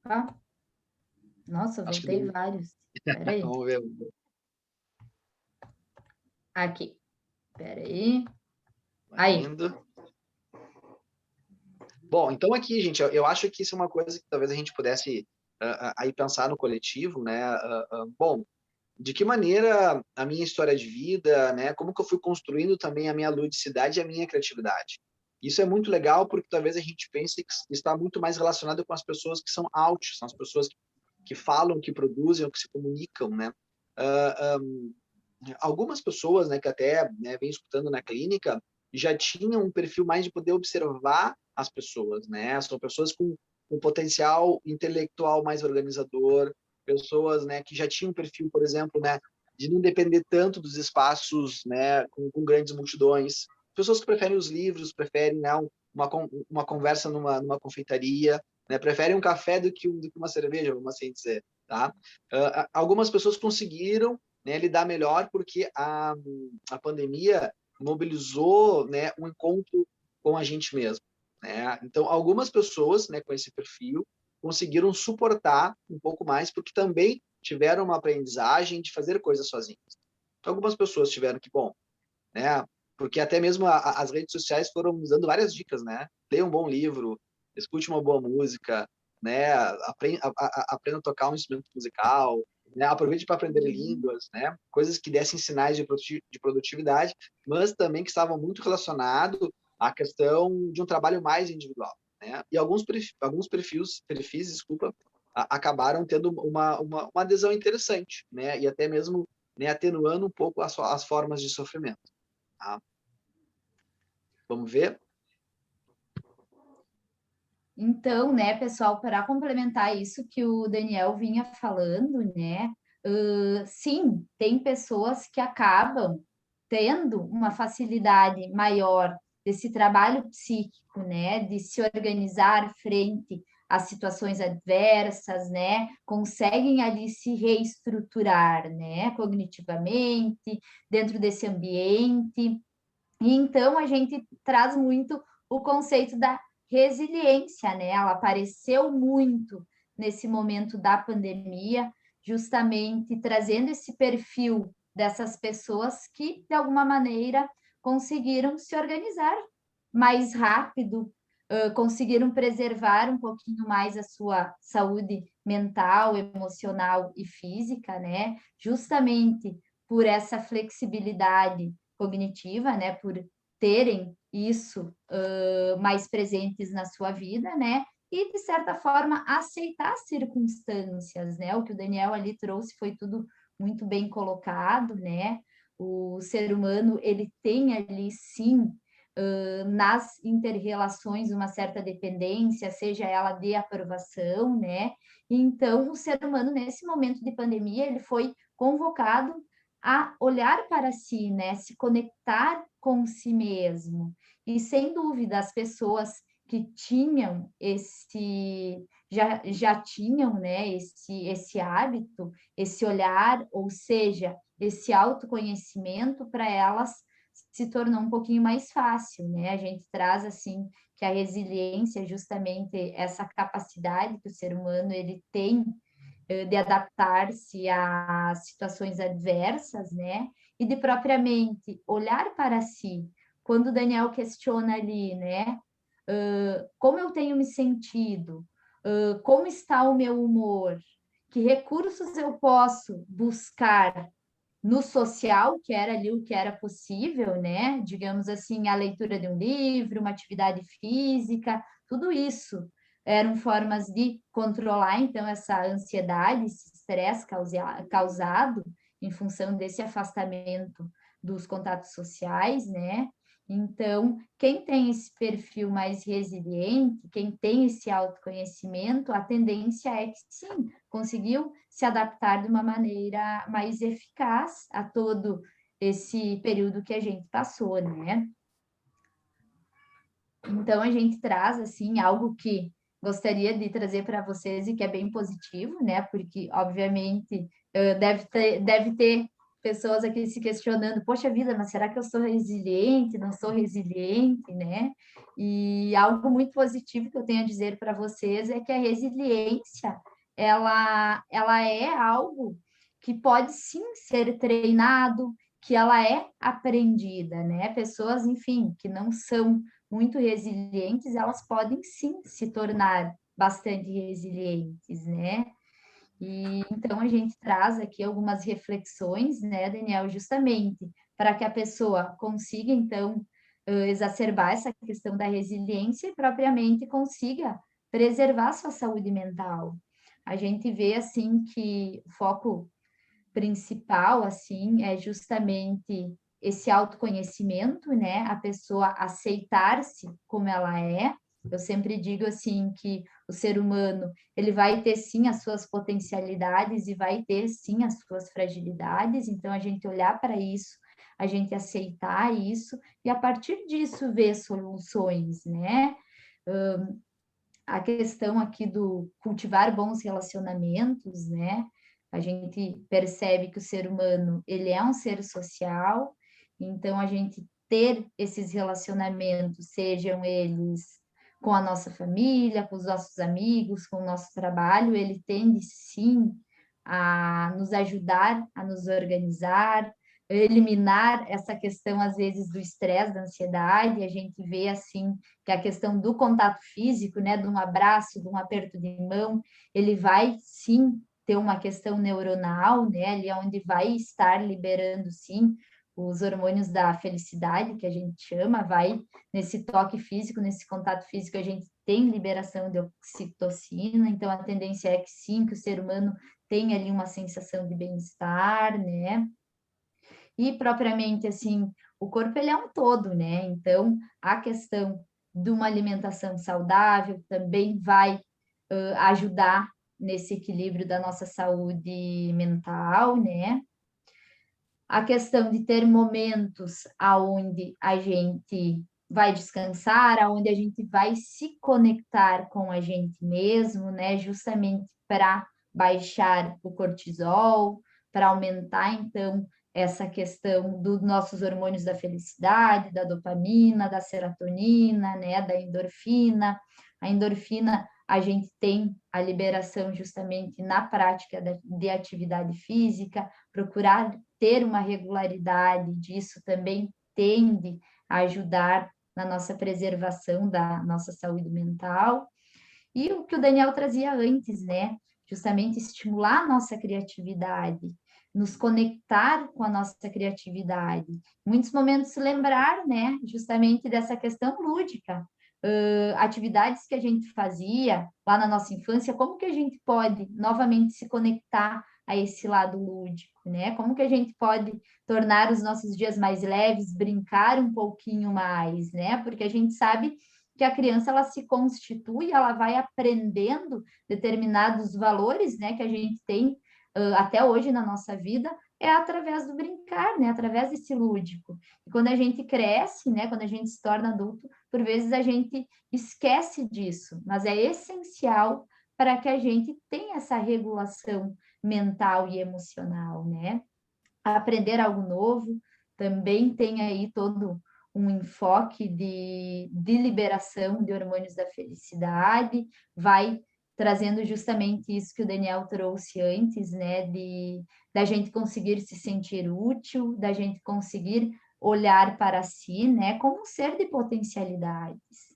[SPEAKER 2] Ah, nossa, voltei vários. Peraí.
[SPEAKER 3] Vamos ver.
[SPEAKER 2] Aqui. Peraí.
[SPEAKER 3] Aí. Bom, então aqui, gente, eu acho que isso é uma coisa que talvez a gente pudesse aí pensar no coletivo, né? Bom, de que maneira a minha história de vida, né? Como que eu fui construindo também a minha ludicidade e a minha criatividade. Isso é muito legal porque talvez a gente pense que está muito mais relacionado com as pessoas que são out, são as pessoas que falam, que produzem, que se comunicam, né? Algumas pessoas, né, que até, né, vem escutando na clínica, já tinham um perfil mais de poder observar as pessoas, né? São pessoas com um potencial intelectual mais organizador, pessoas, né, que já tinham um perfil, por exemplo, né, de não depender tanto dos espaços, né, com grandes multidões. Pessoas que preferem os livros, preferem, né, uma conversa numa confeitaria, né, preferem um café do que uma cerveja, vamos assim dizer, tá? Algumas pessoas conseguiram, né, lidar melhor porque a pandemia mobilizou, né, um encontro com a gente mesmo, né? Então, algumas pessoas, né, com esse perfil conseguiram suportar um pouco mais porque também tiveram uma aprendizagem de fazer coisas sozinhas. Então, algumas pessoas tiveram que, bom, né, porque até mesmo as redes sociais foram nos dando várias dicas, né? Leia um bom livro, escute uma boa música, né? Aprenda a tocar um instrumento musical, né? Aproveite para aprender línguas, né? Coisas que dessem sinais de produtividade, mas também que estavam muito relacionados à questão de um trabalho mais individual, né? E alguns perfis, desculpa, acabaram tendo uma adesão interessante, né? E até mesmo, né, atenuando um pouco as formas de sofrimento. Tá? Vamos ver?
[SPEAKER 2] Então, né, pessoal, para complementar isso que o Daniel vinha falando, né, sim, tem pessoas que acabam tendo uma facilidade maior desse trabalho psíquico, né, de se organizar frente as situações adversas, né? Conseguem ali se reestruturar, né? Cognitivamente, dentro desse ambiente. E então a gente traz muito o conceito da resiliência, né? Ela apareceu muito nesse momento da pandemia, justamente trazendo esse perfil dessas pessoas que, de alguma maneira, conseguiram se organizar mais rápido, conseguiram preservar um pouquinho mais a sua saúde mental, emocional e física, né? Justamente por essa flexibilidade cognitiva, né? Por terem isso mais presentes na sua vida, né? E, de certa forma, aceitar as circunstâncias, né? O que o Daniel ali trouxe foi tudo muito bem colocado, né? O ser humano, ele tem ali, sim, nas interrelações uma certa dependência, seja ela de aprovação, né? Então, o ser humano, nesse momento de pandemia, ele foi convocado a olhar para si, né? Se conectar com si mesmo. E, sem dúvida, as pessoas que tinham já tinham, né, esse hábito, esse olhar, ou seja, esse autoconhecimento, para elas se tornou um pouquinho mais fácil, né? A gente traz assim que a resiliência é justamente essa capacidade que o ser humano ele tem de adaptar-se a situações adversas, né? E de propriamente olhar para si. Quando o Daniel questiona ali, né? Como eu tenho me sentido? Como está o meu humor? Que recursos eu posso buscar no social, que era ali o que era possível, né? Digamos assim, a leitura de um livro, uma atividade física, tudo isso eram formas de controlar, então, essa ansiedade, esse estresse causado em função desse afastamento dos contatos sociais, né? Então, quem tem esse perfil mais resiliente, quem tem esse autoconhecimento, a tendência é que sim, conseguiu se adaptar de uma maneira mais eficaz a todo esse período que a gente passou, né? Então, a gente traz, assim, algo que gostaria de trazer para vocês e que é bem positivo, né? Porque, obviamente, deve ter pessoas aqui se questionando, poxa vida, mas será que eu sou resiliente? Não sou resiliente, né? E algo muito positivo que eu tenho a dizer para vocês é que a resiliência, ela é algo que pode sim ser treinado, que ela é aprendida, né? Pessoas, enfim, que não são muito resilientes, elas podem sim se tornar bastante resilientes, né? E então a gente traz aqui algumas reflexões, né, Daniel, justamente para que a pessoa consiga então exacerbar essa questão da resiliência e propriamente consiga preservar sua saúde mental. A gente vê assim que o foco principal assim é justamente esse autoconhecimento, né? A pessoa aceitar-se como ela é. Eu sempre digo assim que o ser humano, ele vai ter sim as suas potencialidades e vai ter sim as suas fragilidades, então a gente olhar para isso, a gente aceitar isso e a partir disso ver soluções, né? A questão aqui do cultivar bons relacionamentos, né? A gente percebe que o ser humano, ele é um ser social, então a gente ter esses relacionamentos, sejam eles com a nossa família, com os nossos amigos, com o nosso trabalho, ele tende sim a nos ajudar a nos organizar, eliminar essa questão, às vezes, do estresse, da ansiedade. A gente vê, assim, que a questão do contato físico, né, de um abraço, de um aperto de mão, ele vai, sim, ter uma questão neuronal, né, ali onde vai estar liberando, sim, os hormônios da felicidade, que a gente chama, vai nesse toque físico, nesse contato físico, a gente tem liberação de oxitocina, então a tendência é que sim, que o ser humano tem ali uma sensação de bem-estar, né? E propriamente assim, o corpo ele é um todo, né? Então, a questão de uma alimentação saudável também vai ajudar nesse equilíbrio da nossa saúde mental, né? A questão de ter momentos aonde a gente vai descansar, aonde a gente vai se conectar com a gente mesmo, né? Justamente para baixar o cortisol, para aumentar, então, essa questão dos nossos hormônios da felicidade, da dopamina, da serotonina, né? Da endorfina. A endorfina, a gente tem a liberação justamente na prática de atividade física, procurar ter uma regularidade disso também tende a ajudar na nossa preservação da nossa saúde mental. E o que o Daniel trazia antes, né? Justamente estimular a nossa criatividade, nos conectar com a nossa criatividade. Em muitos momentos lembrar, né? Justamente dessa questão lúdica. Atividades que a gente fazia lá na nossa infância, como que a gente pode novamente se conectar a esse lado lúdico, né? Como que a gente pode tornar os nossos dias mais leves, brincar um pouquinho mais, né? Porque a gente sabe que a criança ela se constitui, ela vai aprendendo determinados valores, né, que a gente tem até hoje na nossa vida, é através do brincar, né, através desse lúdico. E quando a gente cresce, né, quando a gente se torna adulto, por vezes a gente esquece disso, mas é essencial para que a gente tenha essa regulação mental e emocional, né? Aprender algo novo também tem aí todo um enfoque de liberação de hormônios da felicidade, vai trazendo justamente isso que o Daniel trouxe antes, né, da gente conseguir se sentir útil, da gente conseguir olhar para si, né, como um ser de potencialidades.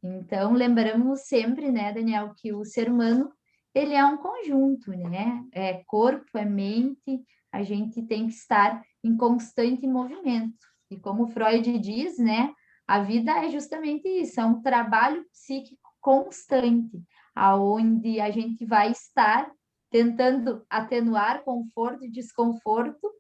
[SPEAKER 2] Então, lembramos sempre, né, Daniel, que o ser humano, ele é um conjunto, né? É corpo, é mente, a gente tem que estar em constante movimento. E como Freud diz, né, a vida é justamente isso, é um trabalho psíquico constante, aonde a gente vai estar tentando atenuar conforto e desconforto,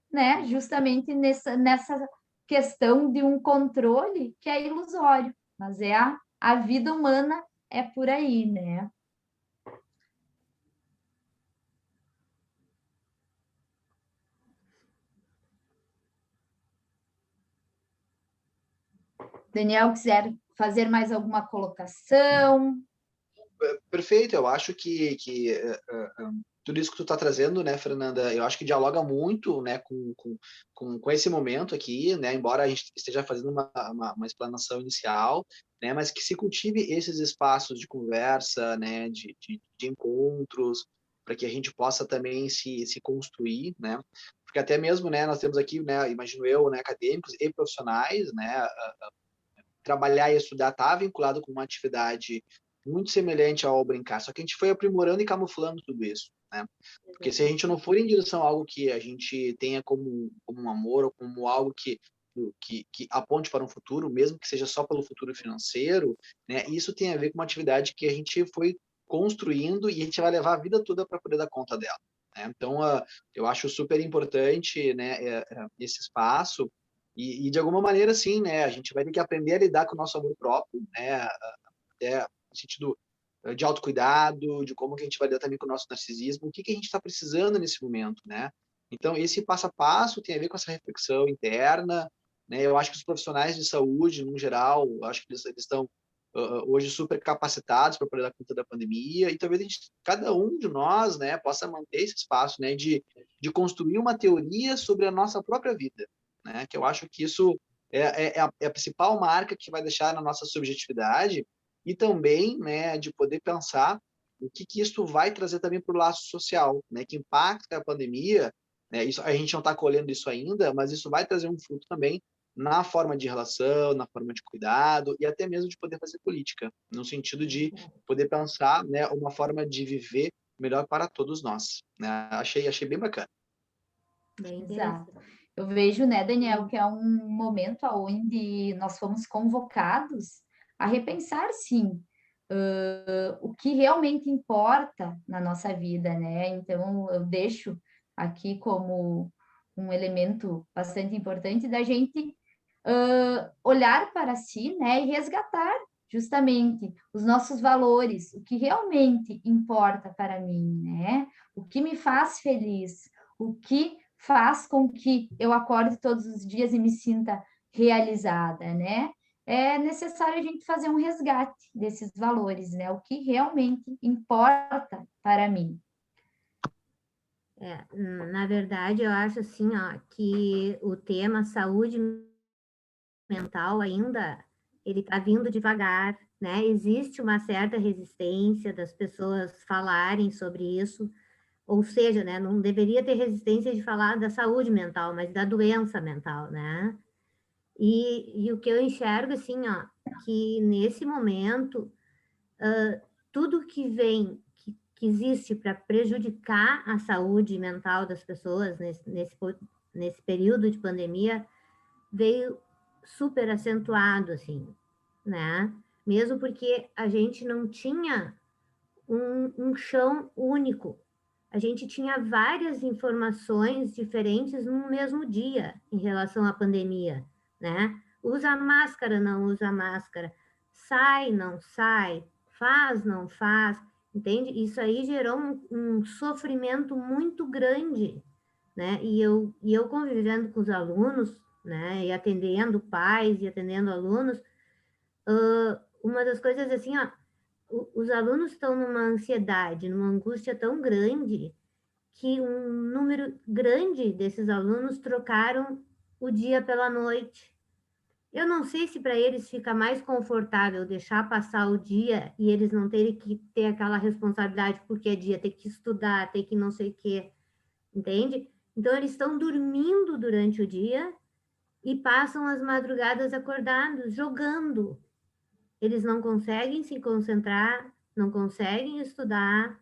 [SPEAKER 2] né, justamente nessa questão de um controle que é ilusório, mas é a vida humana é por aí, né? Daniel, quiser fazer mais alguma colocação?
[SPEAKER 3] Perfeito, eu acho que tudo isso que tu está trazendo, né, Fernanda, eu acho que dialoga muito, né, com esse momento aqui, né, embora a gente esteja fazendo uma explanação inicial, né, mas que se cultive esses espaços de conversa, né, de encontros, para que a gente possa também se construir, né, porque até mesmo, né, nós temos aqui, né, imagino eu, né, acadêmicos e profissionais, né, trabalhar e estudar está vinculado com uma atividade muito semelhante ao brincar, só que a gente foi aprimorando e camuflando tudo isso, né? Porque se a gente não for em direção a algo que a gente tenha como um amor ou como algo que aponte para um futuro, mesmo que seja só pelo futuro financeiro, né? Isso tem a ver com uma atividade que a gente foi construindo e a gente vai levar a vida toda para poder dar conta dela, né? Então, eu acho super importante, né, esse espaço e de alguma maneira, sim, né, a gente vai ter que aprender a lidar com o nosso amor próprio, né, até no sentido de autocuidado, de como que a gente vai lidar também com o nosso narcisismo, o que que a gente está precisando nesse momento, né? Então, esse passo a passo tem a ver com essa reflexão interna, né? Eu acho que os profissionais de saúde, no geral, acho que eles estão hoje super capacitados para poder dar conta da pandemia, e talvez cada um de nós, né, possa manter esse espaço, né, de construir uma teoria sobre a nossa própria vida, né? Que eu acho que isso é a principal marca que vai deixar na nossa subjetividade e também, né, de poder pensar o que isso vai trazer também para o laço social, né? Que impacta a pandemia, né? Isso a gente não está colhendo isso ainda, mas isso vai trazer um fruto também na forma de relação, na forma de cuidado e até mesmo de poder fazer política, no sentido de poder pensar, né, uma forma de viver melhor para todos nós, né? Achei bem bacana.
[SPEAKER 1] Bem
[SPEAKER 2] Exato.
[SPEAKER 1] interessante.
[SPEAKER 2] Eu vejo, né, Daniel, que é um momento onde nós fomos convocados a repensar, sim, o que realmente importa na nossa vida, né? Então, eu deixo aqui como um elemento bastante importante da gente olhar para si, né, e resgatar justamente os nossos valores, o que realmente importa para mim, né? O que me faz feliz, o que faz com que eu acorde todos os dias e me sinta realizada, né? é necessário a gente fazer um resgate desses valores, né? O que realmente importa para mim.
[SPEAKER 1] Na verdade, eu acho assim, ó, que o tema saúde mental ainda, ele está vindo devagar, né? Existe uma certa resistência das pessoas falarem sobre isso, ou seja, né, não deveria ter resistência de falar da saúde mental, mas da doença mental, né? E o que eu enxergo, assim, ó, que nesse momento, tudo que vem, que existe para prejudicar a saúde mental das pessoas nesse período de pandemia, veio super acentuado, assim, né? Mesmo porque a gente não tinha um chão único. A gente tinha várias informações diferentes no mesmo dia em relação à pandemia, né? Usa máscara, não usa máscara, sai, não sai, faz, não faz, entende? Isso aí gerou um sofrimento muito grande, né? E eu convivendo com os alunos, né? E atendendo pais e atendendo alunos, uma das coisas assim, ó, os alunos estão numa ansiedade, numa angústia tão grande que um número grande desses alunos trocaram o dia pela noite. Eu não sei se para eles fica mais confortável deixar passar o dia e eles não terem que ter aquela responsabilidade porque é dia, ter que estudar, ter que não sei o quê, entende? Então, eles estão dormindo durante o dia e passam as madrugadas acordados, jogando. Eles não conseguem se concentrar, não conseguem estudar,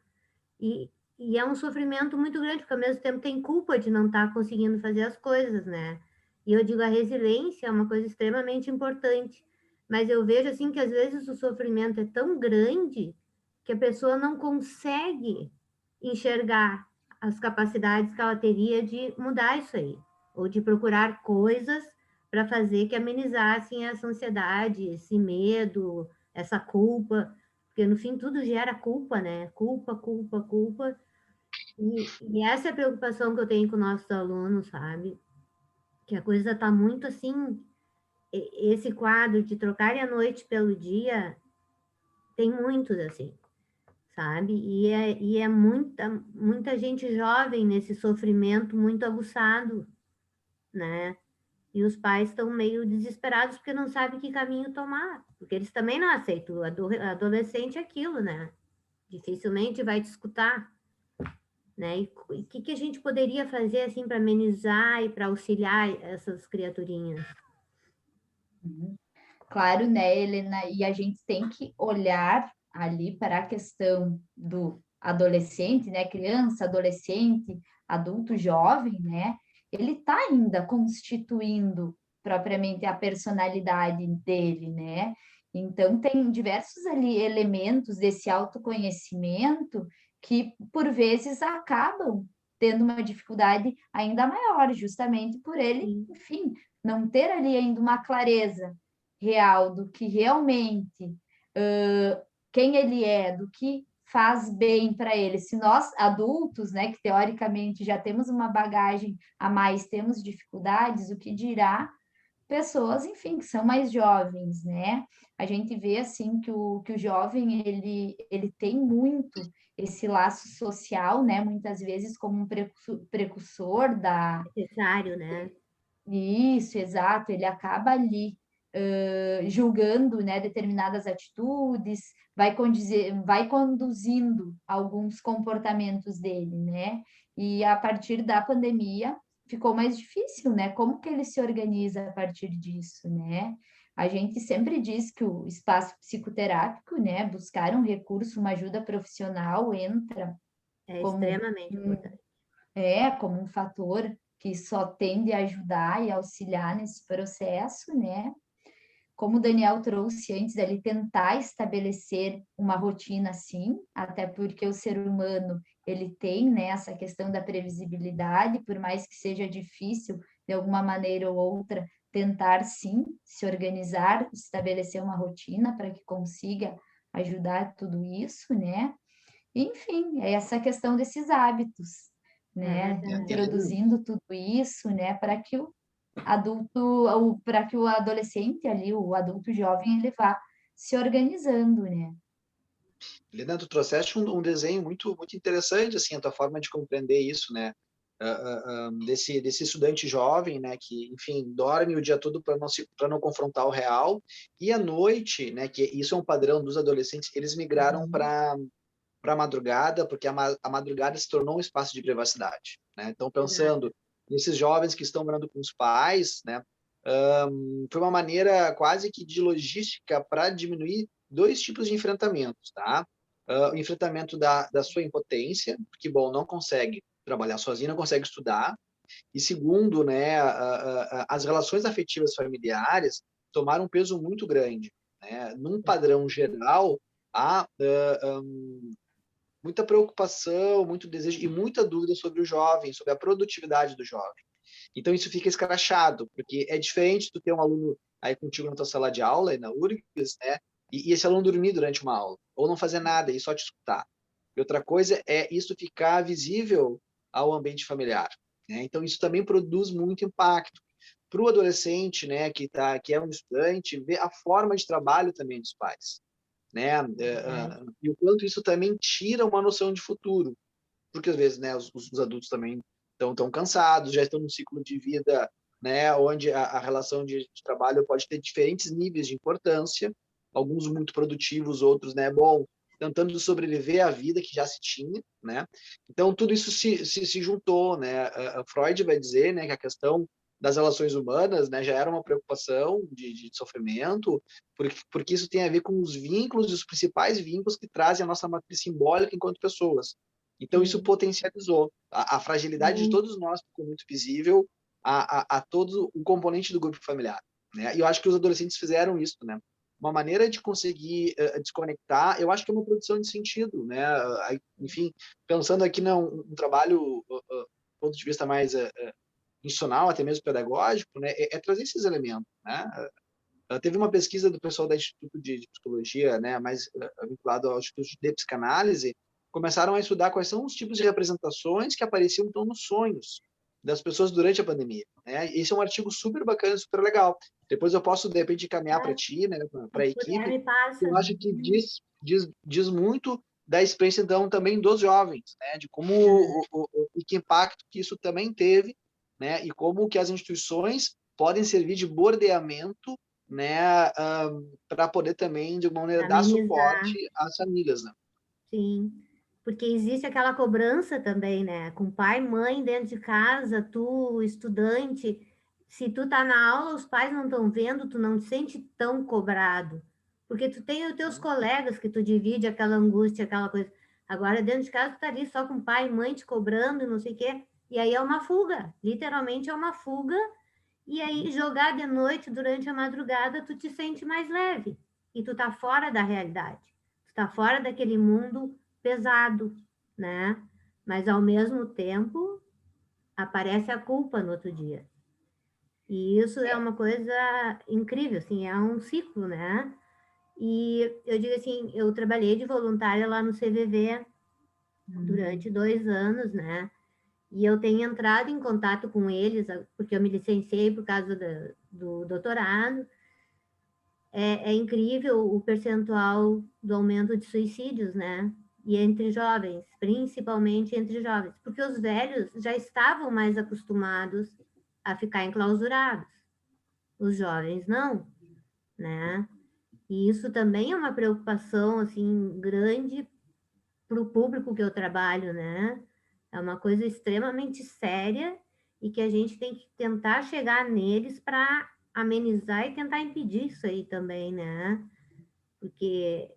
[SPEAKER 1] e é um sofrimento muito grande, porque ao mesmo tempo tem culpa de não estar conseguindo fazer as coisas, né? E eu digo, a resiliência é uma coisa extremamente importante, mas eu vejo assim que às vezes o sofrimento é tão grande que a pessoa não consegue enxergar as capacidades que ela teria de mudar isso aí, ou de procurar coisas para fazer que amenizassem essa ansiedade, esse medo, essa culpa, porque no fim tudo gera culpa, né? Culpa, culpa, culpa. E essa é a preocupação que eu tenho com nossos alunos, sabe? Que a coisa está muito assim. Esse quadro de trocar a noite pelo dia tem muitos assim, sabe? E é muita gente jovem nesse sofrimento muito aguçado, né? E os pais estão meio desesperados porque não sabem que caminho tomar, porque eles também não aceitam. Adolescente é aquilo, né? Dificilmente vai te escutar, né? E o que a gente poderia fazer assim para amenizar e para auxiliar essas criaturinhas?
[SPEAKER 2] Claro, né, Helena? E a gente tem que olhar ali para a questão do adolescente, né? Criança, adolescente, adulto, jovem, né? Ele está ainda constituindo propriamente a personalidade dele, né? Então, tem diversos ali elementos desse autoconhecimento que, por vezes, acabam tendo uma dificuldade ainda maior, justamente por ele, enfim, não ter ali ainda uma clareza real do que realmente quem ele é, do que faz bem para ele. Se nós adultos, né, que teoricamente já temos uma bagagem a mais, temos dificuldades, o que dirá pessoas, enfim, que são mais jovens, né? A gente vê assim que o jovem ele tem muito esse laço social, né? Muitas vezes como um precursor da
[SPEAKER 1] Necessário, né?
[SPEAKER 2] isso, exato, ele acaba ali julgando, né, determinadas atitudes, vai conduzindo alguns comportamentos dele, né? E a partir da pandemia ficou mais difícil, né? Como que ele se organiza a partir disso, né? A gente sempre diz que o espaço psicoterápico, né, buscar um recurso, uma ajuda profissional entra
[SPEAKER 1] É
[SPEAKER 2] como
[SPEAKER 1] extremamente importante.
[SPEAKER 2] como um fator que só tende a ajudar e auxiliar nesse processo, né? Como o Daniel trouxe antes, ele tentar estabelecer uma rotina assim, até porque o ser humano ele tem, né, essa questão da previsibilidade, por mais que seja difícil de alguma maneira ou outra tentar sim se organizar, estabelecer uma rotina para que consiga ajudar tudo isso, né? Enfim, é essa questão desses hábitos,
[SPEAKER 1] É
[SPEAKER 2] né?
[SPEAKER 1] verdade.
[SPEAKER 2] Introduzindo tudo isso, né, para que adulto, para que o adolescente ali, o adulto jovem, ele vá se organizando, né?
[SPEAKER 3] Helena, tu trouxeste um desenho muito interessante, assim, a tua forma de compreender isso, né? Desse estudante jovem, né, que, enfim, dorme o dia todo para não confrontar o real, e à noite, né, que isso é um padrão dos adolescentes, eles migraram para a madrugada, porque a madrugada se tornou um espaço de privacidade, né? Então, pensando nesses jovens que estão morando com os pais, né, foi uma maneira quase que de logística para diminuir dois tipos de enfrentamentos, tá? O enfrentamento da sua impotência, porque, bom, não consegue trabalhar sozinho, não consegue estudar, e segundo, né, as relações afetivas familiares tomaram um peso muito grande, né? Num padrão geral, há muita preocupação, muito desejo e muita dúvida sobre o jovem, sobre a produtividade do jovem. Então isso fica escrachado, porque é diferente tu ter um aluno aí contigo na tua sala de aula, na URGS, né? E esse aluno dormir durante uma aula, ou não fazer nada e só te escutar. E outra coisa é isso ficar visível ao ambiente familiar, né? Então isso também produz muito impacto para o adolescente, né, que é um estudante, ver a forma de trabalho também dos pais, né? E o quanto isso também tira uma noção de futuro, porque às vezes, né, os adultos também estão tão cansados, já estão num ciclo de vida, né, onde a relação de trabalho pode ter diferentes níveis de importância, alguns muito produtivos, outros, né, bom, tentando sobreviver à vida que já se tinha, né? Então tudo isso se juntou, né? Freud vai dizer, né, que a questão das relações humanas, né, já era uma preocupação de sofrimento, porque isso tem a ver com os vínculos, os principais vínculos que trazem a nossa matriz simbólica enquanto pessoas. Então, isso potencializou. A fragilidade de todos nós ficou muito visível a todo o componente do grupo familiar, né? E eu acho que os adolescentes fizeram isso, né? Uma maneira de conseguir desconectar, eu acho que é uma produção de sentido, né? Enfim, pensando aqui num trabalho, do ponto de vista mais institucional, até mesmo pedagógico, né? É trazer esses elementos, né? Teve uma pesquisa do pessoal do Instituto de Psicologia, né, mais vinculado ao Instituto de Psicanálise, começaram a estudar quais são os tipos de representações que apareciam então nos sonhos das pessoas durante a pandemia, né? Esse é um artigo super bacana, super legal. Depois eu posso de repente encaminhar para ti, né, para a equipe.
[SPEAKER 1] Me passa.
[SPEAKER 3] Eu acho que diz muito da experiência então também dos jovens, né, de como e que impacto que isso também teve, né, e como que as instituições podem servir de bordeamento, né, para poder também, de alguma maneira, dar suporte às famílias, né?
[SPEAKER 1] Sim, porque existe aquela cobrança também, né? Com pai e mãe dentro de casa, tu, estudante, se tu tá na aula, os pais não estão vendo, tu não te sente tão cobrado, porque tu tem os teus colegas que tu divide aquela angústia, aquela coisa. Agora, dentro de casa, tu tá ali só com pai e mãe te cobrando, não sei o quê, e aí é uma fuga, literalmente é uma fuga. E aí, jogar de noite, durante a madrugada, tu te sente mais leve. E tu tá fora da realidade. Tu tá fora daquele mundo pesado, né? Mas, ao mesmo tempo, aparece a culpa no outro dia. E isso é uma coisa incrível, assim, é um ciclo, né? E eu digo assim, eu trabalhei de voluntária lá no CVV durante 2 anos, né? E eu tenho entrado em contato com eles, porque eu me licenciei por causa do doutorado. É incrível o percentual do aumento de suicídios, né? E entre jovens, principalmente entre jovens, porque os velhos já estavam mais acostumados a ficar enclausurados, os jovens não, né? E isso também é uma preocupação, assim, grande para o público que eu trabalho, né? É uma coisa extremamente séria e que a gente tem que tentar chegar neles para amenizar e tentar impedir isso aí também, né? Porque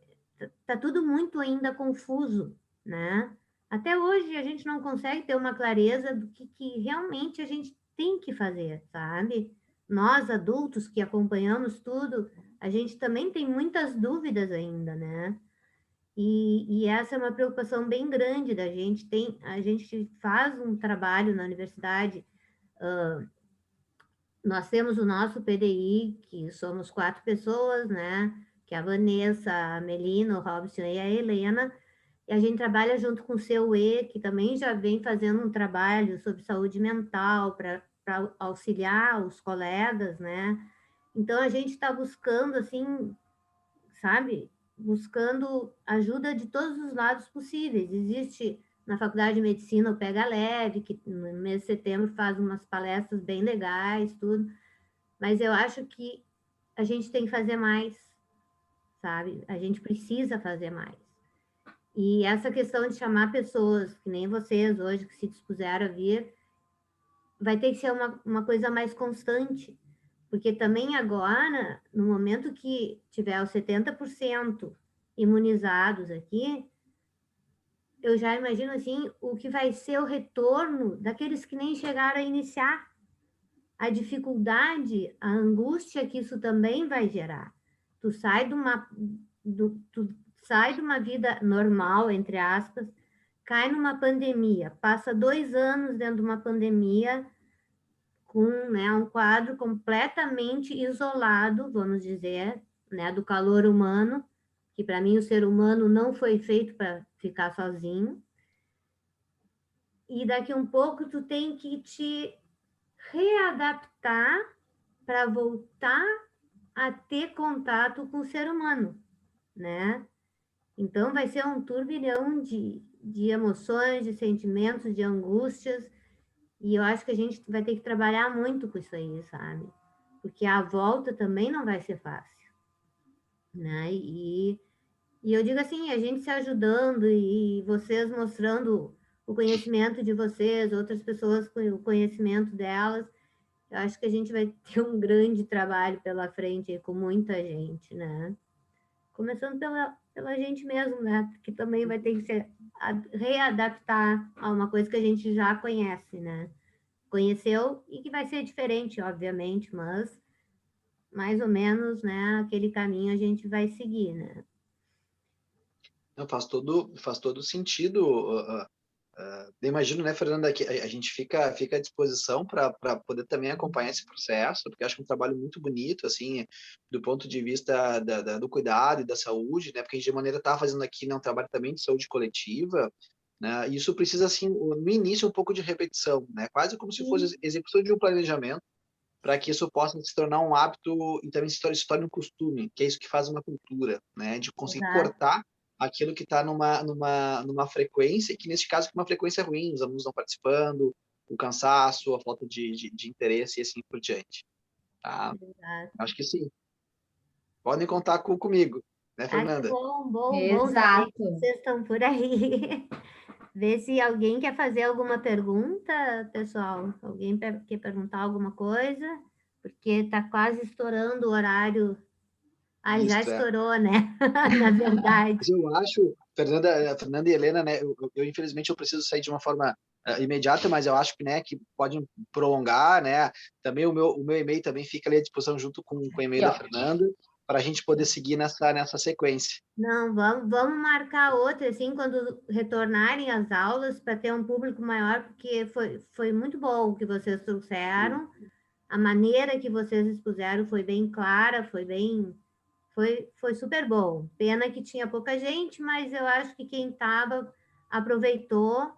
[SPEAKER 1] tá tudo muito ainda confuso, né? Até hoje a gente não consegue ter uma clareza do que realmente a gente tem que fazer, sabe? Nós, adultos que acompanhamos tudo, a gente também tem muitas dúvidas ainda, né? E essa é uma preocupação bem grande da gente. A gente faz um trabalho na universidade, nós temos o nosso PDI, que somos 4 pessoas, né? Que é a Vanessa, a Melina, o Robson e a Helena, e a gente trabalha junto com o CUE, que também já vem fazendo um trabalho sobre saúde mental para para auxiliar os colegas, né? Então, a gente está buscando, assim, sabe? Buscando ajuda de todos os lados possíveis. Existe na Faculdade de Medicina o Pega Leve, que no mês de setembro faz umas palestras bem legais, tudo. Mas eu acho que a gente tem que fazer mais, sabe? A gente precisa fazer mais. E essa questão de chamar pessoas, que nem vocês hoje, que se dispuseram a vir, vai ter que ser uma coisa mais constante. Porque também agora, no momento que tiver os 70% imunizados aqui, eu já imagino assim o que vai ser o retorno daqueles que nem chegaram a iniciar. A dificuldade, a angústia que isso também vai gerar. Tu sai de uma vida normal, entre aspas, cai numa pandemia, passa 2 anos dentro de uma pandemia, com, né, um quadro completamente isolado, vamos dizer, né, do calor humano, que para mim o ser humano não foi feito para ficar sozinho. E daqui um pouco tu tem que te readaptar para voltar a ter contato com o ser humano, né? Então vai ser um turbilhão de emoções, de sentimentos, de angústias, e eu acho que a gente vai ter que trabalhar muito com isso aí, sabe? Porque a volta também não vai ser fácil, né? E eu digo assim, a gente se ajudando e vocês mostrando o conhecimento de vocês, outras pessoas com o conhecimento delas, eu acho que a gente vai ter um grande trabalho pela frente aí, com muita gente, né? Começando pela gente mesmo, né? Que também vai ter que se readaptar a uma coisa que a gente já conhece, né? Conheceu e que vai ser diferente, obviamente, mas mais ou menos, né? Aquele caminho a gente vai seguir, né?
[SPEAKER 3] Não, faz todo sentido. Eu imagino, né, Fernanda, que a gente fica à disposição para poder também acompanhar esse processo, porque acho que é um trabalho muito bonito, assim, do ponto de vista do cuidado e da saúde, né, porque a gente de maneira está fazendo aqui, né, um trabalho também de saúde coletiva, né, e isso precisa, assim, no início um pouco de repetição, né, quase como se fosse execução de um planejamento, para que isso possa se tornar um hábito e também se torne um costume, que é isso que faz uma cultura, né, de conseguir
[SPEAKER 1] Exato.
[SPEAKER 3] cortar aquilo que está numa frequência, que nesse caso é uma frequência ruim, os alunos não participando, o cansaço, a falta de interesse e assim por diante. Tá?
[SPEAKER 1] Exato.
[SPEAKER 3] Acho que sim. Podem contar comigo, né,
[SPEAKER 1] Ah, que
[SPEAKER 3] Fernanda?
[SPEAKER 1] bom saber que
[SPEAKER 2] Exato.
[SPEAKER 1] vocês estão por aí. Vê se alguém quer fazer alguma pergunta, pessoal. Alguém quer perguntar alguma coisa? Porque está quase estourando o horário. Ah, já
[SPEAKER 3] Isso, é.
[SPEAKER 1] estourou, né? Na verdade.
[SPEAKER 3] Mas eu acho, Fernanda e Helena, né, infelizmente eu preciso sair de uma forma imediata, mas eu acho que, né, que pode prolongar, né, também o meu e-mail também fica ali à disposição junto com o e-mail
[SPEAKER 2] E,
[SPEAKER 3] da
[SPEAKER 2] ó,
[SPEAKER 3] Fernanda, para a gente poder seguir nessa sequência.
[SPEAKER 1] Não, vamos marcar outra, assim, quando retornarem as aulas, para ter um público maior, porque foi muito bom o que vocês trouxeram. A maneira que vocês expuseram foi bem clara, foi super bom. Pena que tinha pouca gente, mas eu acho que quem estava aproveitou.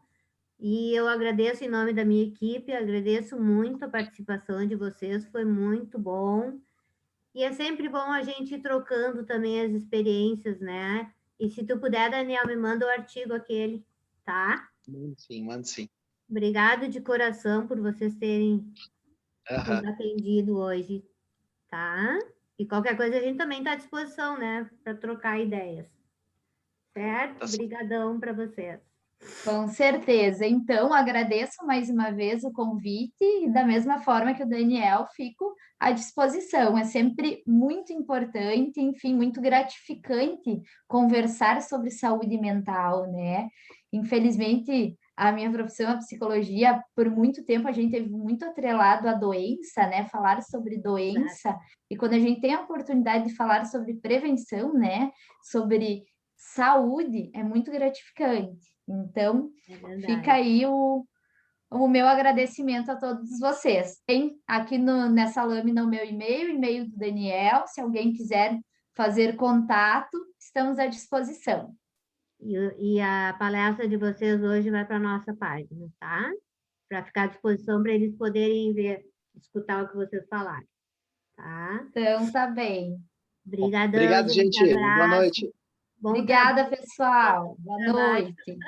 [SPEAKER 1] E eu agradeço em nome da minha equipe, agradeço muito a participação de vocês, foi muito bom. E é sempre bom a gente ir trocando também as experiências, né? E se tu puder, Daniel, me manda o artigo aquele, tá?
[SPEAKER 3] Mando sim.
[SPEAKER 1] Obrigado de coração por vocês terem nos
[SPEAKER 3] Aham.
[SPEAKER 1] atendido hoje, tá? E qualquer coisa a gente também está à disposição, né? Para trocar ideias. Certo?
[SPEAKER 3] Tá certo.
[SPEAKER 1] Obrigadão para vocês.
[SPEAKER 2] com certeza. Então, agradeço mais uma vez o convite e da mesma forma que o Daniel, fico à disposição. É sempre muito importante, enfim, muito gratificante conversar sobre saúde mental, né? Infelizmente, a minha profissão, a psicologia, por muito tempo a gente teve muito atrelado à doença, né? Falar sobre doença. E quando a gente tem a oportunidade de falar sobre prevenção, né? Sobre saúde, é muito gratificante. Então, fica aí o meu agradecimento a todos vocês. Tem aqui nessa lâmina o meu e-mail do Daniel. Se alguém quiser fazer contato, estamos à disposição.
[SPEAKER 1] E a palestra de vocês hoje vai para a nossa página, tá? para ficar à disposição para eles poderem ver, escutar o que vocês falarem. Tá?
[SPEAKER 2] Então, tá bem.
[SPEAKER 1] Obrigadão,
[SPEAKER 3] Obrigado, gente. Boa
[SPEAKER 1] Abraço.
[SPEAKER 3] noite.
[SPEAKER 1] Bom
[SPEAKER 2] Obrigada,
[SPEAKER 1] trabalho.
[SPEAKER 2] pessoal. Boa
[SPEAKER 1] trabalho.
[SPEAKER 2] noite.